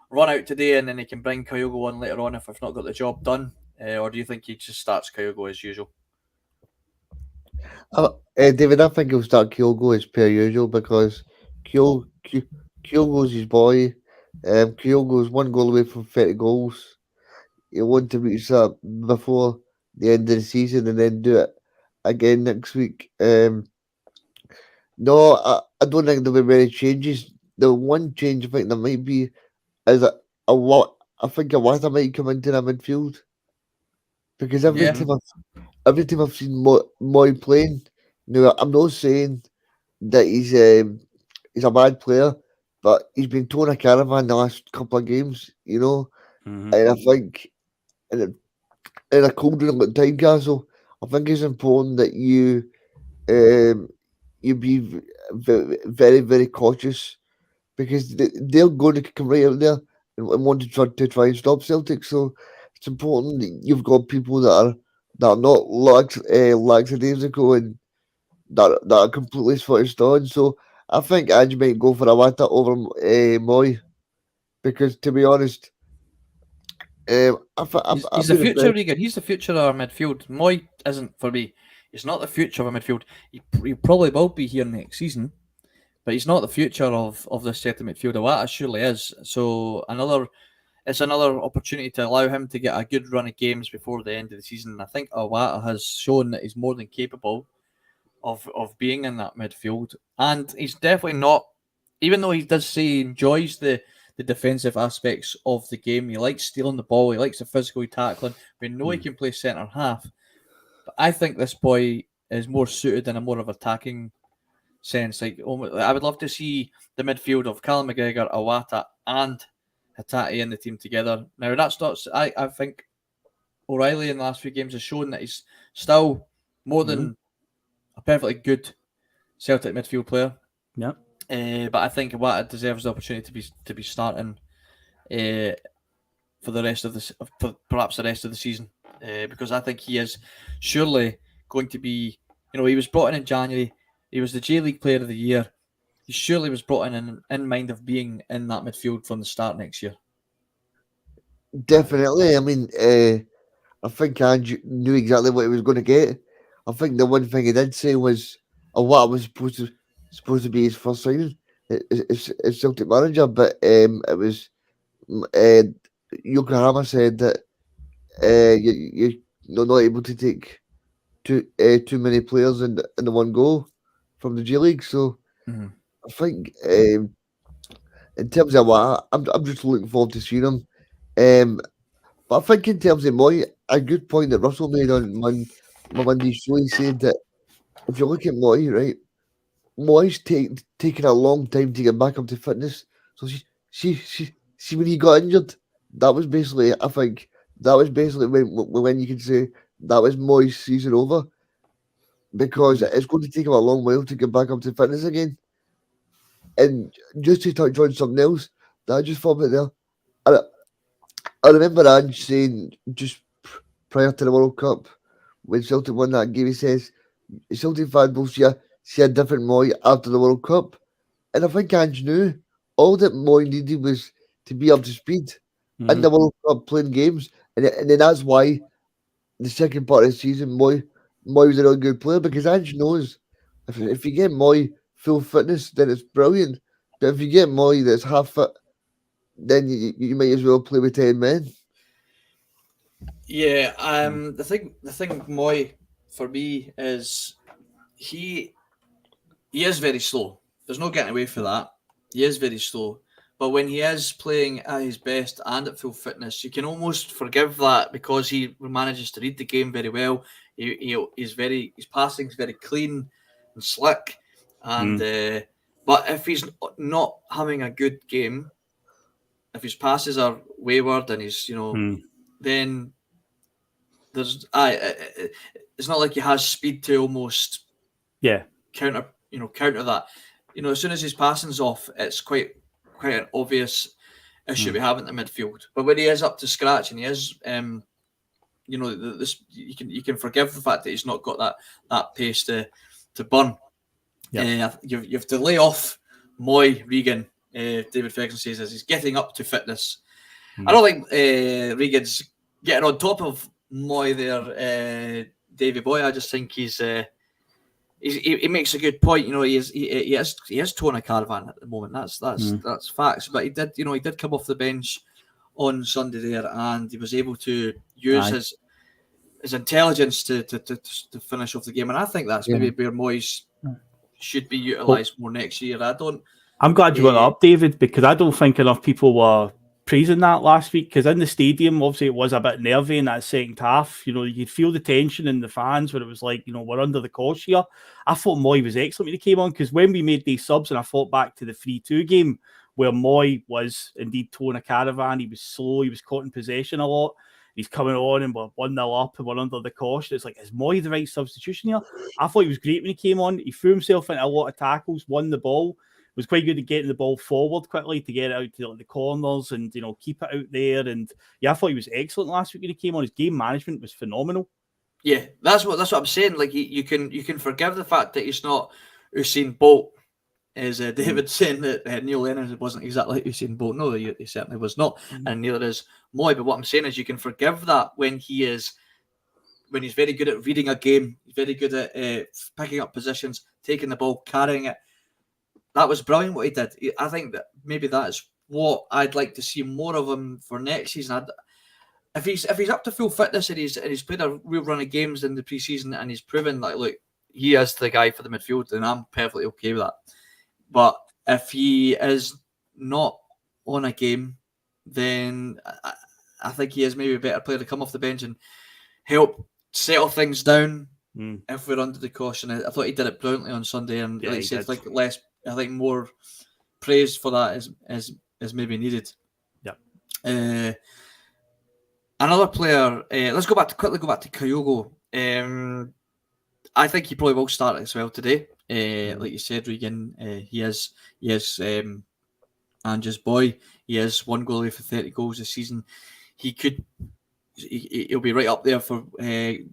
run out today and then he can bring Kyogo on later on if we've not got the job done, or do you think he just starts Kyogo as usual? David, I think he'll start Kyogo as per usual, because Kyogo's his boy. Kyogo's 1 goal away from 30 goals. He'll want to reach that before the end of the season and then do it again next week. No, I don't think there'll be many changes. The one change I think there might be is a lot. I think Awata might come into the midfield, because every time I've seen Moy playing, I'm not saying that he's a bad player, but he's been towing a caravan the last couple of games, and I think in a cold room like Tynecastle, I think it's important that you be very, very cautious, because they're going to come right out there and want to try and stop Celtic. So it's important that you've got people that are not lackadaisical and that are completely switched on. So I think Ange might go for Awata over Moy, because to be honest, he's the future, Regan. He's the future of our midfield. Moy isn't for me. He's not the future of our midfield. He probably will be here next season, but he's not the future of this Celtic midfield. Awata surely is. So it's another opportunity to allow him to get a good run of games before the end of the season. I think Awata has shown that he's more than capable of being in that midfield. And he's definitely not, even though he does say he enjoys the defensive aspects of the game, he likes stealing the ball, he likes the physical tackling. We know he can play centre-half. But I think this boy is more suited in a more of attacking sense. Like, I would love to see the midfield of Callum McGregor, Awata, and Hatate in the team together. Now, that's not. I think O'Reilly in the last few games has shown that he's still more than a perfectly good Celtic midfield player. Yeah. But I think Awata deserves the opportunity to be starting for the rest of for perhaps the rest of the season, because I think he is surely going to be. He was brought in January. He was the J League Player of the Year. He surely was brought in mind of being in that midfield from the start next year. Definitely. I mean, I think Ange knew exactly what he was going to get. I think the one thing he did say was what was supposed to be his first signing as Celtic manager, but it was Yokohama said that you're not able to take too many players in the one go from the J League. So I think in terms of what I'm just looking forward to seeing him. But I think in terms of Moy, a good point that Russell made on Monday's show, he said that if you look at Moy, right, Moy's taken a long time to get back up to fitness. So she when he got injured, that was basically, I think, that was basically when you could say that was Moy's season over, because it's going to take him a long while to get back up to fitness again. And just to touch on something else that I just thought about there, I remember Ange saying just prior to the World Cup when Celtic won that game, he says Celtic fans will see a different Moy after the World Cup. And I think Ange knew all that Moy needed was to be up to speed in the World Cup playing games. And then that's why the second part of the season, Moy was a really good player, because Ange knows if you get Moy full fitness, then it's brilliant. But if you get Moy that's half fit, then you might as well play with 10 men. Yeah, the thing with Moy for me is he is very slow. There's no getting away from that. He is very slow. But when he is playing at his best and at full fitness, you can almost forgive that because he manages to read the game very well. His passing is very clean and slick. And but if he's not having a good game, if his passes are wayward and he's then there's it's not like he has speed to almost counter that. As soon as his passing's off, it's quite an obvious issue we have in the midfield. But when he is up to scratch and he is you can forgive the fact that he's not got that pace to burn. You've to lay off Moy Regan. David Ferguson says as he's getting up to fitness. I don't think Regan's getting on top of Moy there, Davy Boy. I just think he makes a good point. He is towing a caravan at the moment. That's facts. But he did come off the bench on Sunday there, and he was able to use his intelligence to finish off the game. And I think that's maybe where Moyes should be utilised more next year. I'm glad you got that up, David, because I don't think enough people were praising that last week, because in the stadium, obviously it was a bit nervy in that second half. You'd feel the tension in the fans where it was like, we're under the cosh here. I thought Moy was excellent when he came on, because when we made these subs, and I thought back to the 3-2 game where Moy was indeed towing a caravan, he was slow, he was caught in possession a lot. He's coming on and we're 1-0 up and we're under the cosh. It's like, is Moy the right substitution here? I thought he was great when he came on. He threw himself into a lot of tackles, won the ball, was quite good at getting the ball forward quickly to get it out to the corners and keep it out there. And I thought he was excellent last week when he came on. His game management was phenomenal. Yeah, that's what I'm saying. Like you can forgive the fact that he's not Usain Bolt, as David saying that Neil Lennon wasn't exactly Usain Bolt. No, he certainly was not, and neither is Moy. But what I'm saying is you can forgive that when he's very good at reading a game. He's very good at picking up positions, taking the ball, carrying it. That was brilliant what he did. I think that maybe that's what I'd like to see more of him for next season. If he's up to full fitness and he's played a real run of games in the preseason and he's proven that look, he is the guy for the midfield, then I'm perfectly okay with that. But if he is not on a game, then I think he is maybe a better player to come off the bench and help settle things down if we're under the caution. I thought he did it brilliantly on Sunday, and Yeah, like you he said, did. like less. I think more praise for that is maybe needed. Yeah. Another player. Let's quickly go back to Kyogo. I think he probably will start as well today. Like you said, Regan, he is Ange's boy. He is one goalie for 30 goals this season. He'll be right up there for the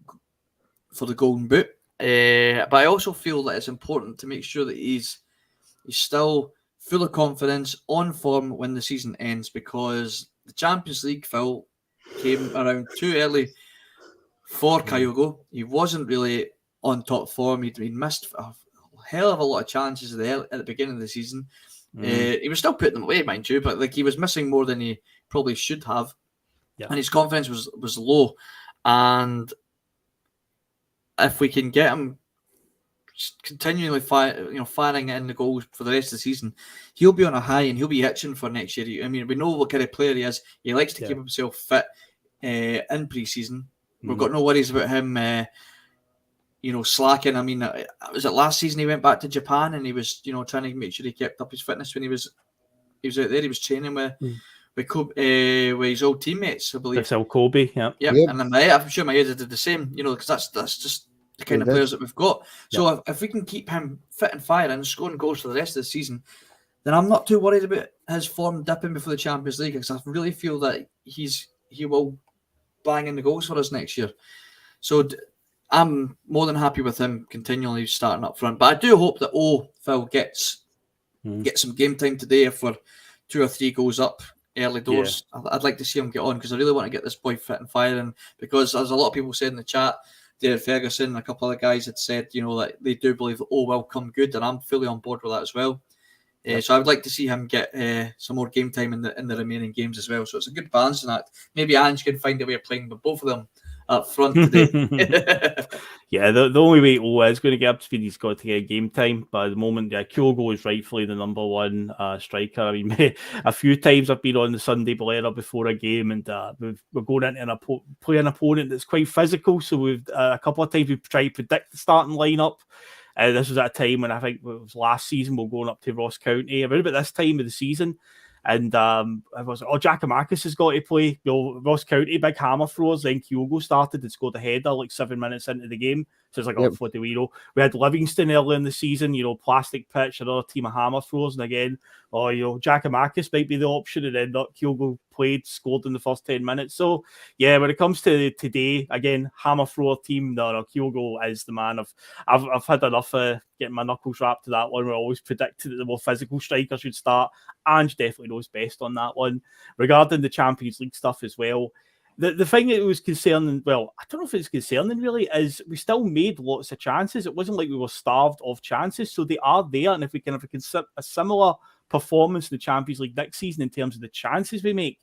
Golden Boot. But I also feel that it's important to make sure that he's still full of confidence, on form when the season ends, because the Champions League, Phil, came around too early for Kyogo. He wasn't really on top form. He'd missed a hell of a lot of chances there at the beginning of the season. He was still putting them away, mind you, but like he was missing more than he probably should have. Yeah. And his confidence was low. And if we can get him continually firing in the goals for the rest of the season, he'll be on a high and he'll be itching for next year. I mean, we know what kind of player he is. He likes to keep himself fit in pre-season. We've got no worries about him slacking. I mean, was it last season he went back to Japan and he was trying to make sure he kept up his fitness when he was out there. He was training with his old teammates, I believe. That's Kobe, yeah. Yep. And I'm sure my did the same, because that's just the kind of players that we've got. So if we can keep him fit and firing and scoring goals for the rest of the season, then I'm not too worried about his form dipping before the Champions League, because I really feel that he will bang in the goals for us next year. So I'm more than happy with him continually starting up front. But I do hope that Phil gets some game time today if we're 2 or 3 goals up early doors. I'd like to see him get on, because I really want to get this boy fit and firing, because as a lot of people said in the chat, David Ferguson and a couple of other guys had said, that they do believe that will come good, and I'm fully on board with that as well. So I would like to see him get some more game time in the remaining games as well. So it's a good balance in that. Maybe Ange can find a way of playing with both of them up front today. Yeah, the only way is going to get up to speed, he's got to get game time. But at the moment, Kyogo is rightfully the number one striker. I mean, a few times I've been on the Sunday Blether before a game, and we're going into play an opponent that's quite physical. So we've a couple of times we've tried to predict the starting lineup. This was at a time when I think it was last season, we're going up to Ross County, around about this time of the season. And I was Giacomakis has got to play. Ross County, big hammer throwers. Then Kyogo started and scored a header like 7 minutes into the game. So it's like, what do we know? We had Livingston early in the season, plastic pitch, another team of hammer throwers. And again, Giacomakis might be the option. And then Kyogo played, scored in the first 10 minutes. So, yeah, when it comes to today, again, hammer thrower team, no, Kyogo is the man. I've had enough of getting my knuckles wrapped to that one. We always predicted that the more physical striker should start. Ange definitely knows best on that one. Regarding the Champions League stuff as well, the thing that was concerning, well, I don't know if it's concerning really, is we still made lots of chances. It wasn't like we were starved of chances, so they are there. And if we can have a similar performance in the Champions League next season in terms of the chances we make,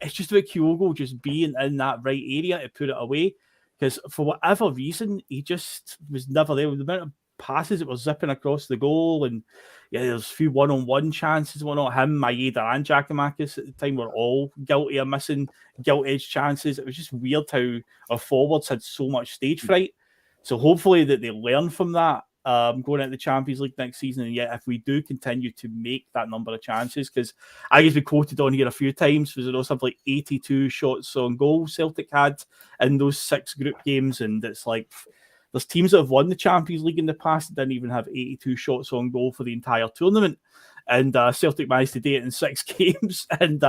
it's just about Kyogo just being in that right area to put it away. Because for whatever reason, he just was never there. With the amount of passes that were zipping across the goal, and there's a few one-on-one chances. Well, not him, Maeda and Giacomakis at the time were all guilty of missing gilt-edged chances. It was just weird how our forwards had so much stage fright. So hopefully that they learn from that going into the Champions League next season. And yet, if we do continue to make that number of chances, because I guess we quoted on here a few times, was something like 82 shots on goal Celtic had in those 6 group games, and it's like, there's teams that have won the Champions League in the past that didn't even have 82 shots on goal for the entire tournament. And Celtic managed to do it in 6 games and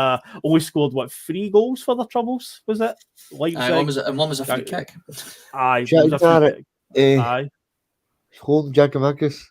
only scored, 3 goals for their troubles, was it? One was a free kick. Aye, one was a free kick. Aye. Home Giacomakis.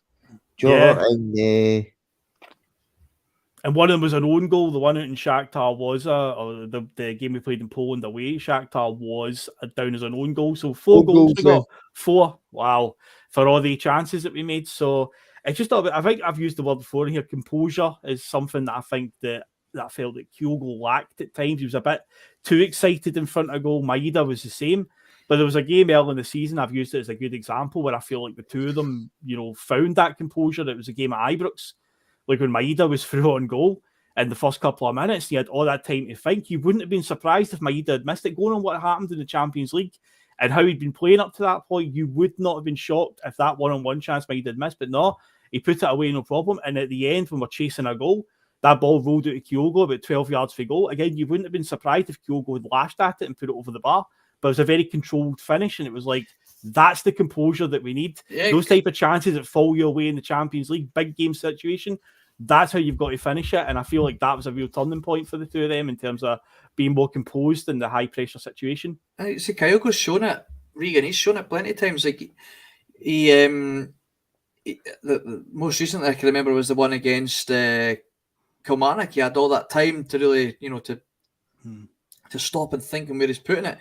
And one of them was an own goal. The one out in Shakhtar was, or the game we played in Poland away, Shakhtar was down as an own goal. So 4 goals we got. 4. Wow. For all the chances that we made. So it's just, I think I've used the word before here, composure is something that I think that I felt that Kyogo lacked at times. He was a bit too excited in front of goal. Maeda was the same. But there was a game early in the season, I've used it as a good example, where I feel like the two of them, found that composure. It was a game at Ibrox. Like when Maeda was through on goal in the first couple of minutes, he had all that time to think. You wouldn't have been surprised if Maeda had missed it. Going on what happened in the Champions League, and how he'd been playing up to that point, you would not have been shocked if that one-on-one chance might have missed. But no, he put it away, no problem. And at the end, when we're chasing a goal, that ball rolled out to Kyogo about 12 yards for goal. Again, you wouldn't have been surprised if Kyogo had lashed at it and put it over the bar. But it was a very controlled finish, and it was like, that's the composure that we need. Yeah. Those type of chances that fall your way in the Champions League, big game situation, that's how you've got to finish it. And I feel like that was a real turning point for the two of them in terms of being more composed in the high-pressure situation. I see Kyogo's shown it, Regan. He's shown it plenty of times. Like the most recently I can remember was the one against Kilmarnock. He had all that time to really, to stop and think where he's putting it.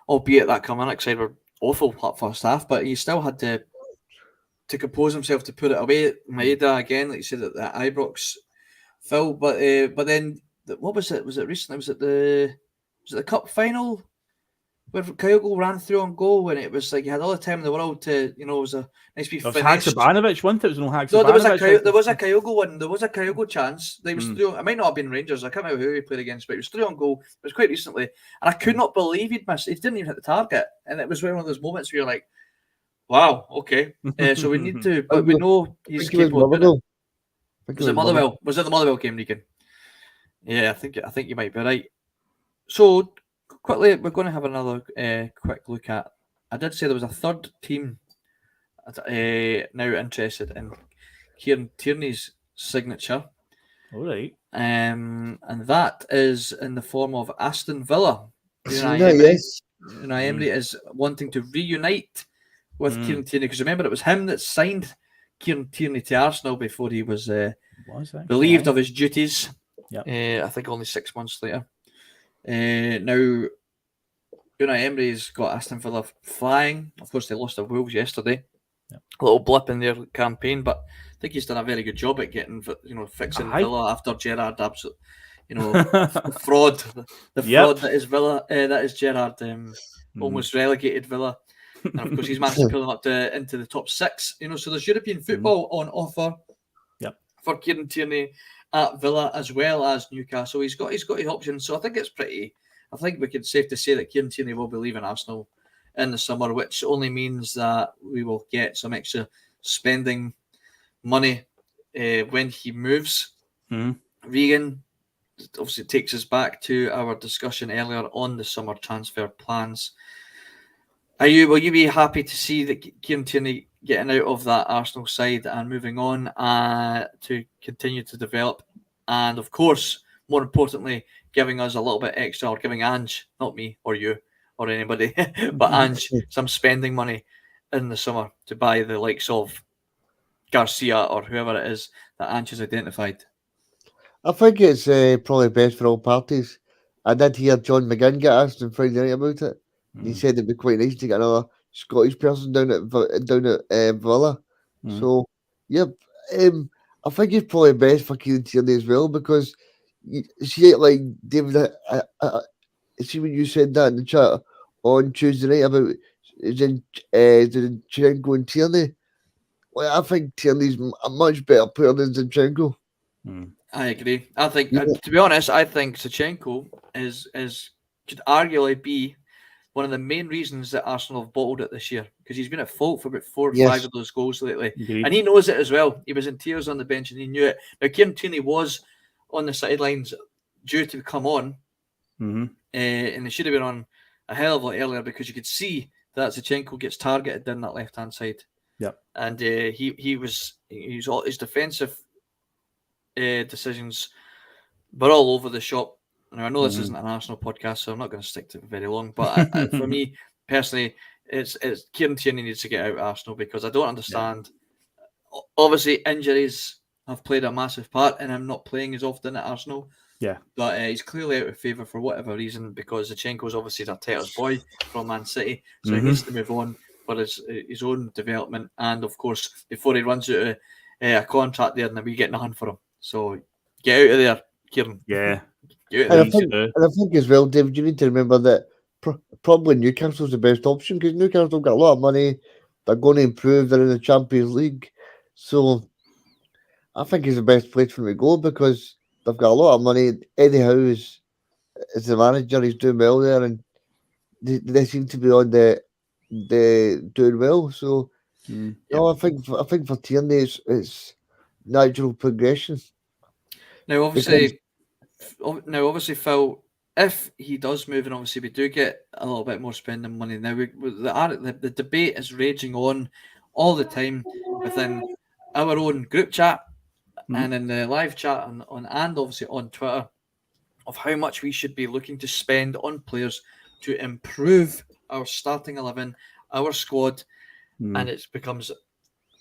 Albeit that Kilmarnock side were awful first half, but he still had to compose himself to put it away. Maeda again, like you said, at the Ibrox Phil, but then what was it? Was it recently? Was it the cup final where Kyogo ran through on goal when it was like he had all the time in the world to, it was a nice wee finesse. Haksabanovic, wasn't it? It was no Haksabanovic. No, there was a Kyogo one. There was a Kyogo chance. They was through. It might not have been Rangers. I can't remember who he played against, but he was through on goal. It was quite recently, and I could not believe he'd missed. He didn't even hit the target, and it was one of those moments where you're like, "Wow, okay." So we need to, but we know he's capable of doing it. Was it Motherwell? Was it the Motherwell game, Regan? Yeah, I think you might be right. So quickly, we're going to have another quick look at. I did say there was a third team now interested in Kieran Tierney's signature. All right. And that is in the form of Aston Villa. Unai Emery is wanting to reunite with Kieran Tierney, because remember it was him that signed Kieran Tierney to Arsenal before he was relieved of his duties. Yep. I think only 6 months later. Now, Unai Emery's got Aston Villa flying. Of course, they lost to Wolves yesterday. Yep. A little blip in their campaign, but I think he's done a very good job at getting, fixing Villa after Gerrard absolutely, fraud. The fraud that is Villa, that is Gerrard, almost relegated Villa. And of course, he's managed to pull them up into the top 6. So there's European football on offer for Kieran Tierney at Villa as well as Newcastle. He's got his options, so I think it's pretty. I think we can safe to say that Kieran Tierney will be leaving Arsenal in the summer, which only means that we will get some extra spending money when he moves. Regan, obviously takes us back to our discussion earlier on the summer transfer plans. Will you be happy to see that Kieran Tierney getting out of that Arsenal side and moving on to continue to develop, and of course, more importantly, giving us a little bit extra, or giving Ange, not me or you or anybody, but Ange, some spending money in the summer to buy the likes of Garcia or whoever it is that Ange has identified? I think it's probably best for all parties. I did hear John McGinn get asked on Friday night about it. He said it'd be quite nice to get another Scottish person down at Villa. So, I think it's probably best for Kieran Tierney as well, because you see it like David. See when you said that in the chat on Tuesday night about Zinchenko and Tierney. Well, I think Tierney's a much better player than Zinchenko. I agree. I think, to be honest, I think Zinchenko could arguably be one of the main reasons that Arsenal have bottled it this year, because he's been at fault for about 4 or 5 of those goals lately. And he knows it as well. He was in tears on the bench and he knew it. Now, Kieran Tierney was on the sidelines due to come on, and they should have been on a hell of a lot earlier, because you could see that Zinchenko gets targeted down that left-hand side. And his defensive decisions were all over the shop. Now, I know this isn't an Arsenal podcast, so I'm not going to stick to it very long. But for me personally, it's Kieran Tierney needs to get out of Arsenal, because I don't understand. Obviously, injuries have played a massive part in him not playing as often at Arsenal. But he's clearly out of favour for whatever reason, because Zinchenko's obviously Arteta's boy from Man City, so he needs to move on for his own development, and of course before he runs out of a contract there, and then we get nothing for him. So get out of there, Kieran. And I think as well, David, you need to remember that probably Newcastle's the best option, because Newcastle got a lot of money. They're going to improve. They're in the Champions League, so I think it's the best place for him to go, because they've got a lot of money. Eddie Howe is the manager. He's doing well there, and they seem to be on the doing well. So I think for Tierney it's natural progression. Now, obviously, Phil, if he does move, and obviously we do get a little bit more spending money now, the debate is raging on all the time within our own group chat and in the live chat and obviously on Twitter of how much we should be looking to spend on players to improve our starting 11, our squad, and it becomes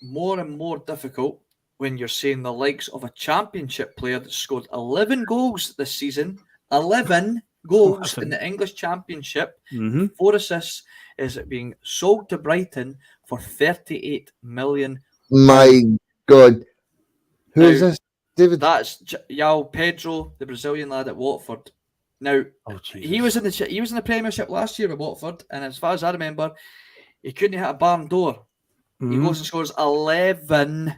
more and more difficult when you're saying the likes of a championship player that scored 11 goals this season, 11 goals in the English Championship, 4 assists, is being sold to Brighton for 38 million. My God. Who is this, David? That's João Pedro, the Brazilian lad at Watford. Now, he was in the Premiership last year with Watford, and as far as I remember, he couldn't hit a barn door. He goes and scores 11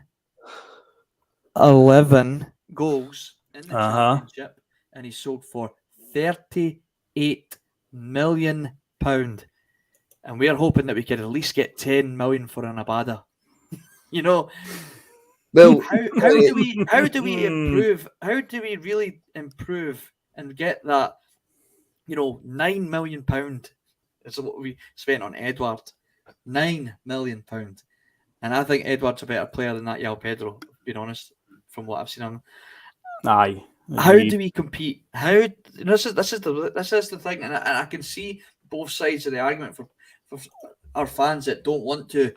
goals in the Championship, and he's sold for £38 million. And we are hoping that we could at least get 10 million for an Abada. You know, well, how do we improve? How do we really improve and get that? £9 million is what we spent on Edward. £9 million. And I think Edward's a better player than that João Pedro, being honest, from what I've seen him. Aye. How do we compete? This is the thing, and I can see both sides of the argument for our fans that don't want to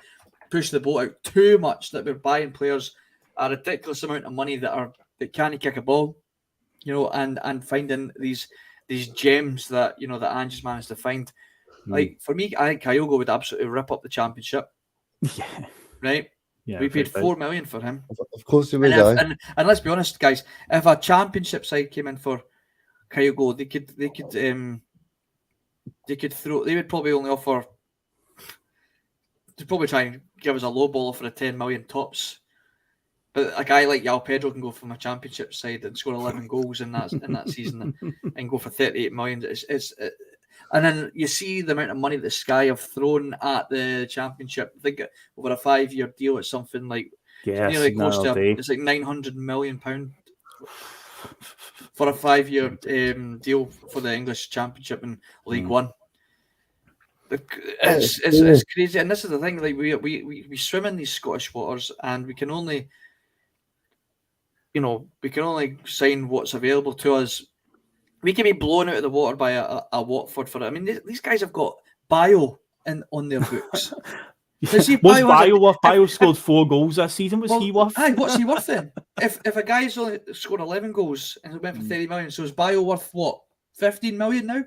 push the boat out too much, that we're buying players a ridiculous amount of money that can't kick a ball, and finding these gems that that Angie's managed to find. Like for me, I think Kyogo would absolutely rip up the Championship. Yeah. Right? Yeah, we paid $4 million for him. Of course he would. And let's be honest, guys, if a Championship side came in for Kyogo, they would probably only offer. They'd probably try and give us a low ball for a 10 million tops. But a guy like João Pedro can go from a Championship side and score 11 goals in that season and go for 38 million. And then you see the amount of money that Sky have thrown at the Championship. I think over a 5-year deal, it's something like nearly close to it's like £900 million for a 5-year deal for the English Championship and League One. It's crazy, and this is the thing. Like we swim in these Scottish waters, and we can only sign what's available to us. We can be blown out of the water by a Watford for it. I mean, these guys have got Bio on their books. Bio scored 4 goals this season. He worth? What's he worth then? If a guy's only scored 11 goals and went for 30 million, so is Bio worth what? 15 million now?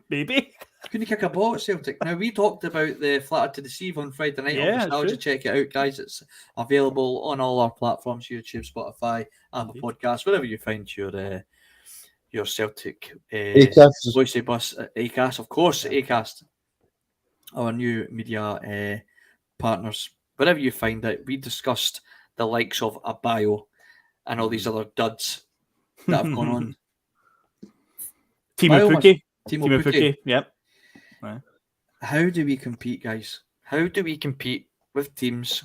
Maybe. Couldn't kick a ball at Celtic. Now, we talked about the Flattered to Deceive on Friday night on Bustalgia. Check it out, guys. It's available on all our platforms, YouTube, Spotify, Apple Podcasts, wherever you find your Celtic Bhoycie Bus, Acast, of course, Acast, our new media partners. Wherever you find it, we discussed the likes of a Bio and all these other duds that have gone on. Timo Pukki, yep. Right. How do we compete, guys? How do we compete with teams?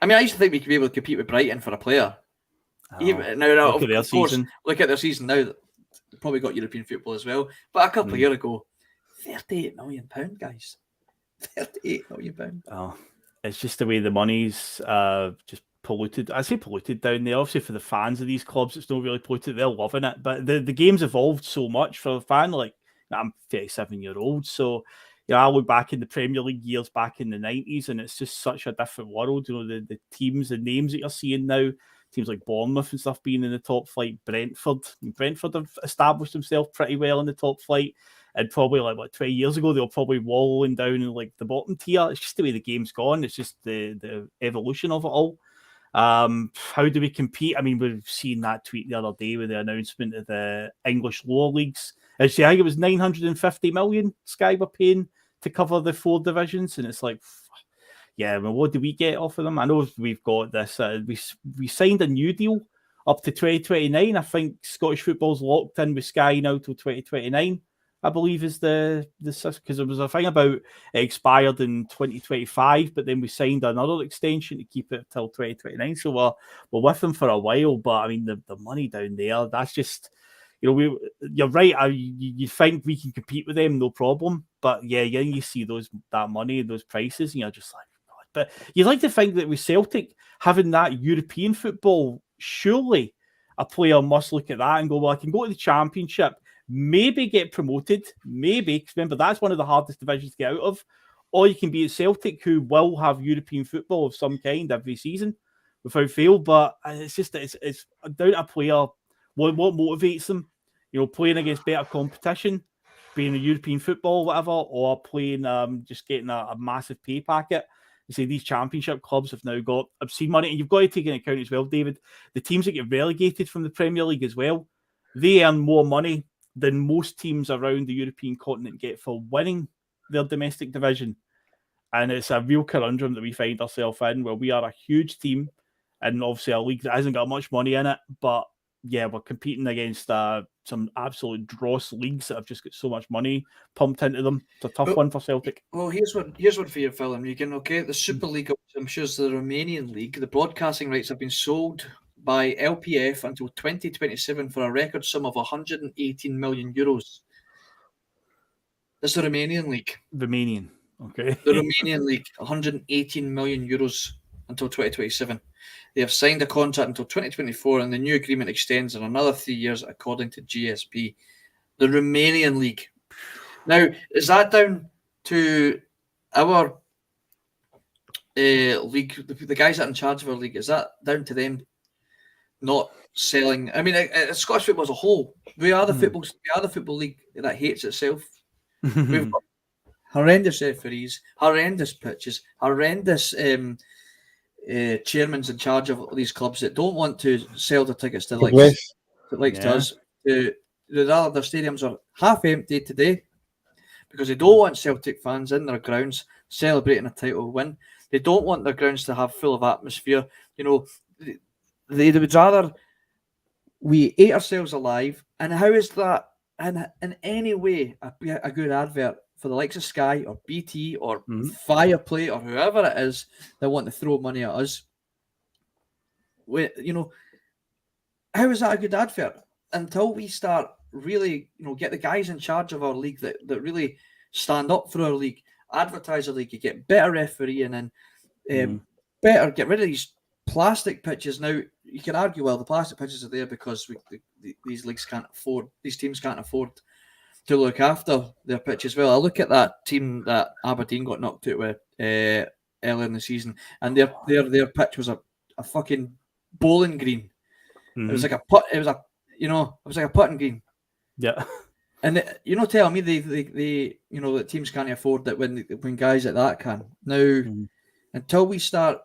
I mean, I used to think we could be able to compete with Brighton for a player. Look at their season now. Probably got European football as well. But a couple of years ago, £38 million, guys. £38 million. Oh, it's just the way the money's just polluted. I say polluted down there. Obviously, for the fans of these clubs, it's not really polluted. They're loving it. But the game's evolved so much for a fan. Like, I'm 37-year-old, so I look back in the Premier League years back in the 90s, and it's just such a different world. The teams, the names that you're seeing now, teams like Bournemouth and stuff being in the top flight. Brentford have established themselves pretty well in the top flight, and probably 20 years ago they were probably wallowing down in the bottom tier. It's just the way the game's gone. It's just the evolution of it all. How do we compete? I mean, we've seen that tweet the other day with the announcement of the English lower leagues. Actually, I think it was 950 million Sky were paying to cover the 4 divisions, and it's like, yeah, well, what do we get off of them? I know we've got this. We signed a new deal up to 2029. I think Scottish football's locked in with Sky now till 2029. I believe is the because there was a thing about it expired in 2025, but then we signed another extension to keep it till 2029. So we're with them for a while. But I mean, the money down there, that's just, you're right. You think we can compete with them, no problem. But yeah, you see that money, those prices, and you're just like, God. But you'd like to think that with Celtic having that European football, surely a player must look at that and go, well, I can go to the Championship, maybe get promoted, maybe, because remember, that's one of the hardest divisions to get out of, or you can be at Celtic, who will have European football of some kind every season without fail. But it's just, it's down to a player, what motivates them, playing against better competition, being a European football, whatever, or playing, just getting a massive pay packet. You see, these Championship clubs have now got obscene money, and you've got to take into account as well, David, the teams that get relegated from the Premier League as well, they earn more money than most teams around the European continent get for winning their domestic division. And it's a real conundrum that we find ourselves in, where we are a huge team, and obviously a league that hasn't got much money in it, but yeah, we're competing against some absolute dross leagues that have just got so much money pumped into them. It's a tough one for Celtic. Well, here's one for you, Phil and Regan. Okay, the Super League, I'm sure it's the Romanian league. The broadcasting rights have been sold by LPF until 2027 for a record sum of 118 million euros. That's the Romanian league. Romanian, okay. The Romanian league, 118 million euros until 2027. They have signed a contract until 2024, and the new agreement extends in another 3 years, according to GSP. The Romanian league. Now, is that down to our league, the guys that are in charge of our league? Is that down to them not selling? I mean, Scottish football as a whole, we are the football league that hates itself. We've got horrendous referees, horrendous pitches, horrendous chairmans in charge of these clubs that don't want to sell their tickets to like to us. Their stadiums are half empty today because they don't want Celtic fans in their grounds celebrating a title win. They don't want their grounds to have full of atmosphere. They would rather we ate ourselves alive. And how is that in any way a good advert for the likes of Sky or BT or Fireplay or whoever it is that want to throw money at us? How is that a good advert? Until we start really, get the guys in charge of our league that really stand up for our league, advertise our league, you get better refereeing and better get rid of these plastic pitches. Now, you can argue, well, the plastic pitches are there because these leagues can't afford, these teams can't afford to look after their pitches. Well, I look at that team that Aberdeen got knocked out with earlier in the season, and their pitch was a fucking bowling green. It was like a putt. It was like a putting green. Yeah. And telling me they the teams can't afford that when guys like that can. Now, until we start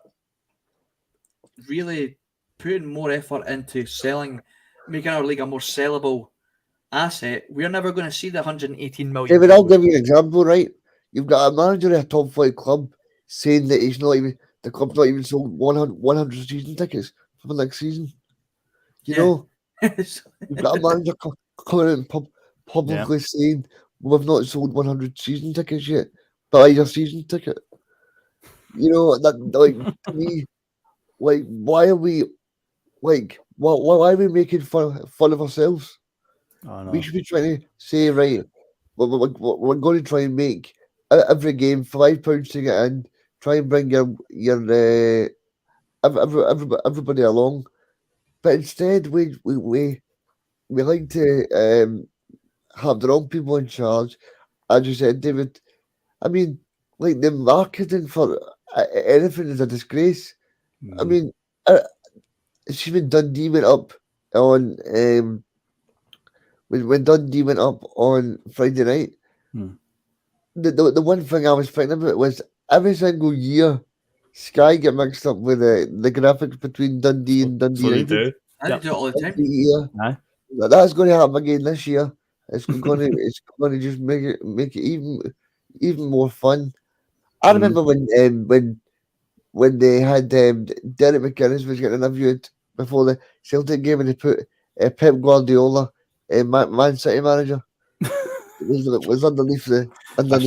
really putting more effort into making our league a more sellable asset, we're never going to see the 118 million. David, I'll give you an example, right? You've got a manager of a top flight club saying that the club's not even sold 100 season tickets for the next season. You've got a manager coming out publicly saying we've not sold 100 season tickets yet, buy your season ticket. That to me, why are we why are we making fun of ourselves? We should be trying to say, right, we're going to try and make every game £5 to get in. Try and bring your everybody along, but instead we like to have the wrong people in charge. As you said, David, I mean, the marketing for anything is a disgrace. I mean, when Dundee went up on when Dundee went up on Friday night, the one thing I was thinking about was every single year Sky get mixed up with the graphics between Dundee and Dundee United. They do it all the time. That's going to happen again this year. It's going to just make it even more fun. I remember when they had Derek McInnes was getting interviewed before the Celtic game, and they put Pep Guardiola, Man City manager. was underneath the right. the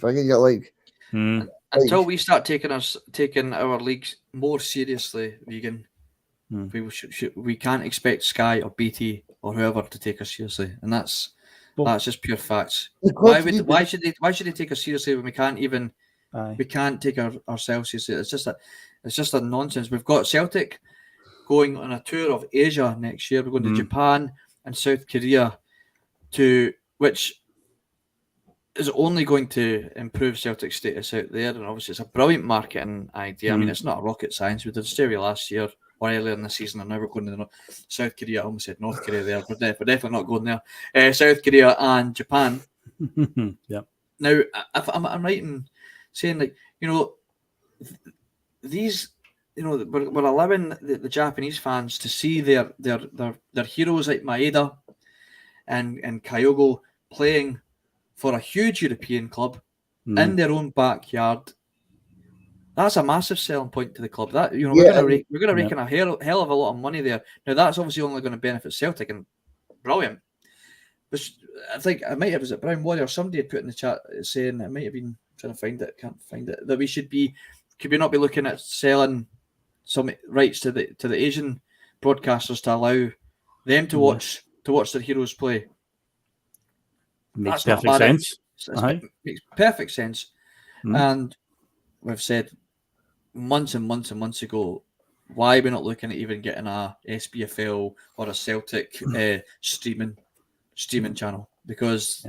thing, and you're like, Until we start taking our leagues more seriously, Vegan, we can't expect Sky or BT or whoever to take us seriously, and that's just pure facts. Why should they take us seriously when we can't take ourselves seriously? It's just a nonsense. We've got Celtic going on a tour of Asia next year. We're going to Japan and South Korea, which is only going to improve Celtic's status out there. And obviously, it's a brilliant marketing idea. I mean, it's not rocket science. We did Australia last year or earlier in the season, and now we're going to South Korea. I almost said North Korea there. We're definitely not going there. South Korea and Japan. Yep. Now, if I'm right in saying, like, these, we're allowing the Japanese fans to see their heroes like Maeda and Kyogo playing for a huge European club in their own backyard. That's a massive selling point to the club. That we're going to rake in a hell of a lot of money there. Now that's obviously only going to benefit Celtic, and brilliant. But I think I might have, was it Brown Warrior? Somebody had put in the chat saying, it might have been, trying to find it, can't find it, that could we not be looking at selling some rights to the Asian broadcasters to allow them to watch their heroes play? Makes perfect sense. Makes perfect sense. And we've said months and months and months ago, why are we not looking at even getting a SPFL or a Celtic streaming channel? Because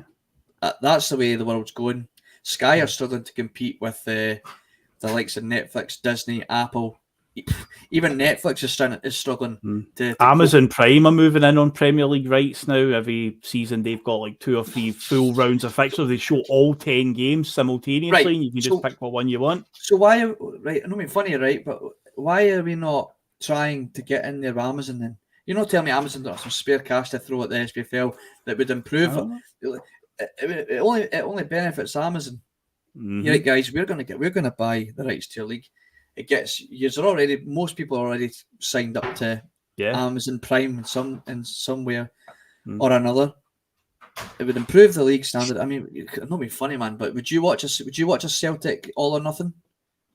that's the way the world's going. Sky are struggling to compete with the likes of Netflix, Disney, Apple. Even Netflix is struggling to Amazon Prime are moving in on Premier League rights now. Every season they've got like 2 or 3 full rounds of fixtures. They show all 10 games simultaneously, and you can just pick what one you want. So why, I don't mean funny, right? But why are we not trying to get in there with Amazon then? Tell me Amazon got some spare cash to throw at the SPFL that would improve it. It only benefits Amazon. You're right, guys. We're gonna buy the rights to your league. Most people are already signed up to Amazon Prime in some way or another. It would improve the league standard. I mean, it's not be funny, man, but would you watch a Celtic All or Nothing?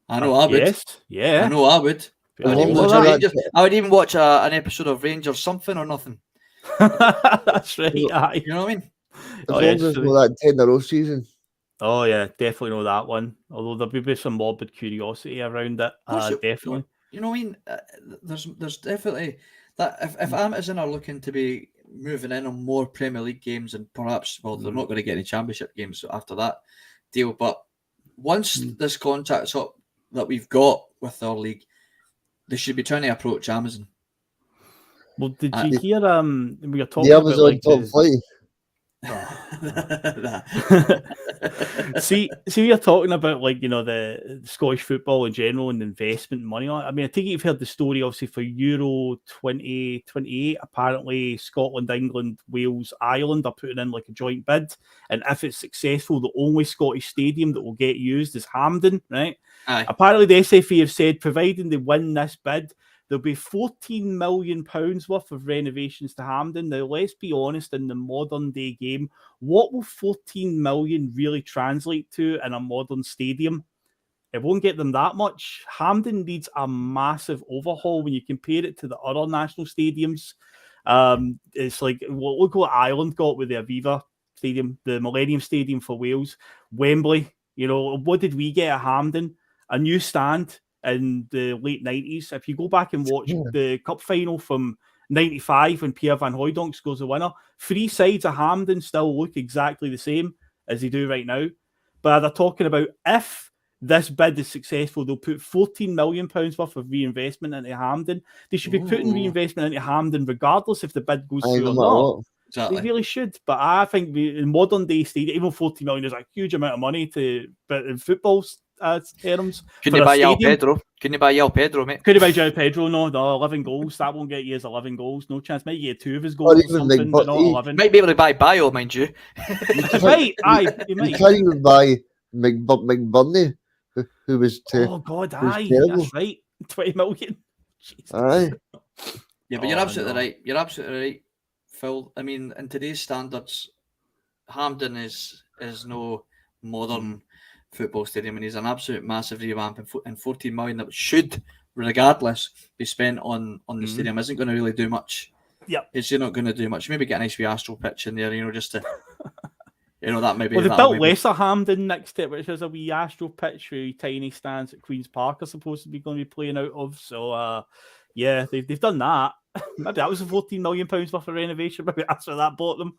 I know I would. Yes, yeah. I know I would. I would even watch an episode of Rangers Something or Nothing. That's right. You know what I mean? As long as that 10 in a row season. Oh yeah, definitely know that one. Although there will be some morbid curiosity around it. Definitely. You know what I mean? There's definitely that if Amazon are looking to be moving in on more Premier League games, and perhaps they're not going to get any Championship games after that deal. But once this contract's up that we've got with our league, they should be trying to approach Amazon. Well, did you hear? We were talking the Amazon about top flight. See, we are talking about the Scottish football in general and investment money on it. I mean, I think you've heard the story obviously for Euro 2028. Apparently, Scotland, England, Wales, Ireland are putting in like a joint bid, and if it's successful, the only Scottish stadium that will get used is Hampden. Right? Aye. Apparently, the SFA have said, providing they win this bid, there'll be £14 million worth of renovations to Hampden. Now, let's be honest, in the modern day game, what will 14 million really translate to in a modern stadium? It won't get them that much. Hampden needs a massive overhaul when you compare it to the other national stadiums. It's like, look what Ireland got with the Aviva Stadium, the Millennium Stadium for Wales, Wembley. What did we get at Hampden? A new stand in the late 90s. If you go back and watch the cup final from 95 when Pierre Van Hooijdonk scores the winner, 3 sides of Hampden still look exactly the same as they do right now. But they're talking about, if this bid is successful, they'll put £14 million worth of reinvestment into Hampden. They should be putting reinvestment into Hampden regardless if the bid goes through or not. Exactly. They really should. But I think in modern day stadium, even 14 million is a huge amount of money but in football terms. Can you buy Yao Pedro? Can you buy Yao Pedro, mate? Could you buy João Pedro? No, 11 goals. That won't get you as 11 goals. No chance. Might get 2 of his goals or something, but not 11. Might be able to buy Bio, mind you. Right, aye. You can't even buy McBurney, who was oh God, aye. That's right. 20 million. Jesus. Aye. Yeah, but you're absolutely right. You're absolutely right, Phil. I mean, in today's standards, Hampden is no modern football stadium, and he's an absolute massive revamp, and 14 million that should, regardless, be spent on the stadium isn't going to really do much. Yep. It's not going to do much. Maybe get a nice wee Astro pitch in there, just to, that maybe. Well, they built Lesser Hampden next to it, which is a wee Astro pitch with tiny stands at Queen's Park are supposed to be going to be playing out of. So, yeah, they've done that. Maybe that was a £14 million worth of renovation. Maybe that's why that bought them.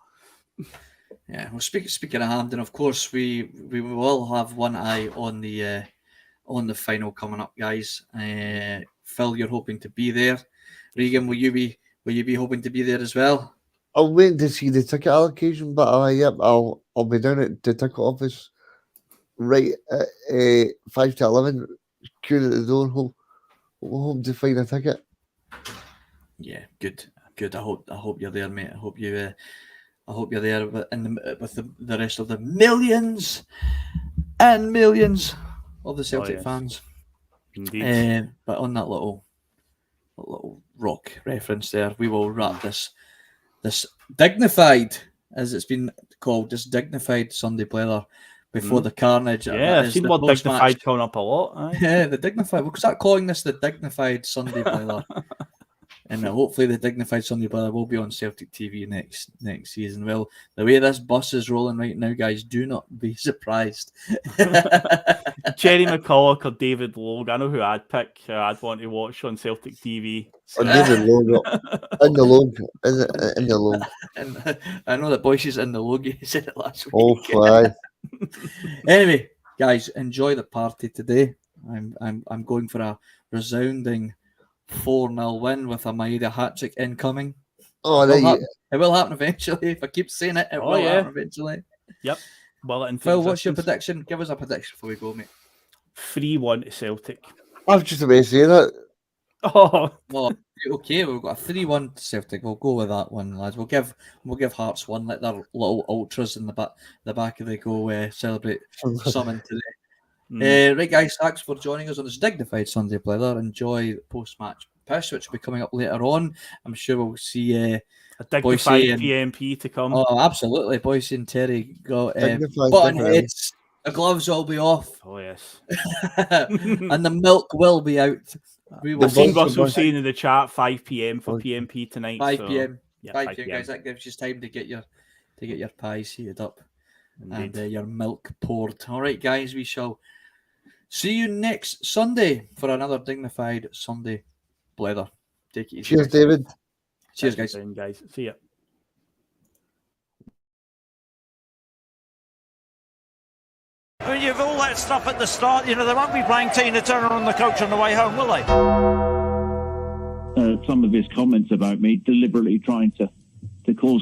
Yeah, well, speaking of Hampden, of course, we will have one eye on the final coming up, guys. Phil, you're hoping to be there. Regan, will you be hoping to be there as well? I'm waiting to see the ticket allocation, but yep, I'll be down at the ticket office right at 5 to 11, queuing at the door, hoping to find a ticket. Yeah, good. I hope you're there, mate. I hope you're there with the rest of the millions and millions of the Celtic fans. Indeed. But on that little rock reference there, we will wrap this dignified, as it's been called, this dignified Sunday Blether before the carnage. Yeah, I've seen more dignified coming up a lot. Yeah, the dignified. We'll start calling this the dignified Sunday Blether. And hopefully the dignified Sunday Blether will be on Celtic TV next season. Well, the way this bus is rolling right now, guys, do not be surprised. Jerry McCulloch or David Logue. I know who I'd pick. I'd want to watch on Celtic TV. So. David Logue. In the Logue. In the Logue. And I know that Bhoycie's in the Logue. He said it last week. Oh, fly. Anyway, guys, enjoy the party today. I'm going for a resounding 4-0 win with a Maeda hat-trick incoming. Oh, it will happen eventually. If I keep saying it, it will happen eventually. Yep. Well, Phil, what's your prediction? Give us a prediction before we go, mate. 3-1 to Celtic. I was just about to say that. Oh, well, okay. We've got a 3-1 to Celtic. We'll go with that one, lads. We'll give Hearts one. Let their little ultras in the back of the go celebrate something today. Right, guys, thanks for joining us on this dignified Sunday Blether. Enjoy the post-match pish, which will be coming up later on. I'm sure we'll see a dignified PMP to come. Oh, absolutely. Bhoycie and Terry got button heads. The gloves will be off. Oh, yes. And the milk will be out. I've seen Russell saying in the chat 5 p.m. for PMP tonight. 5 p.m. Yeah, 5 p.m. guys. That gives you time to get your pies heated up. Indeed. And your milk poured. All right, guys, we shall see you next Sunday for another dignified Sunday Blether. Take it easy. Cheers, David. Cheers, guys. Guys. See ya. I mean, you've all that stuff at the start. They won't be playing Tina Turner on the coach on the way home, will they? Some of his comments about me deliberately trying to cause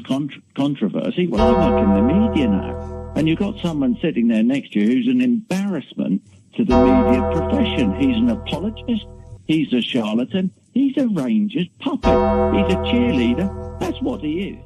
controversy. Well, I work in the media now. And you've got someone sitting there next to you who's an embarrassment to the media profession. He's an apologist. He's a charlatan. He's a Rangers puppet. He's a cheerleader. That's what he is.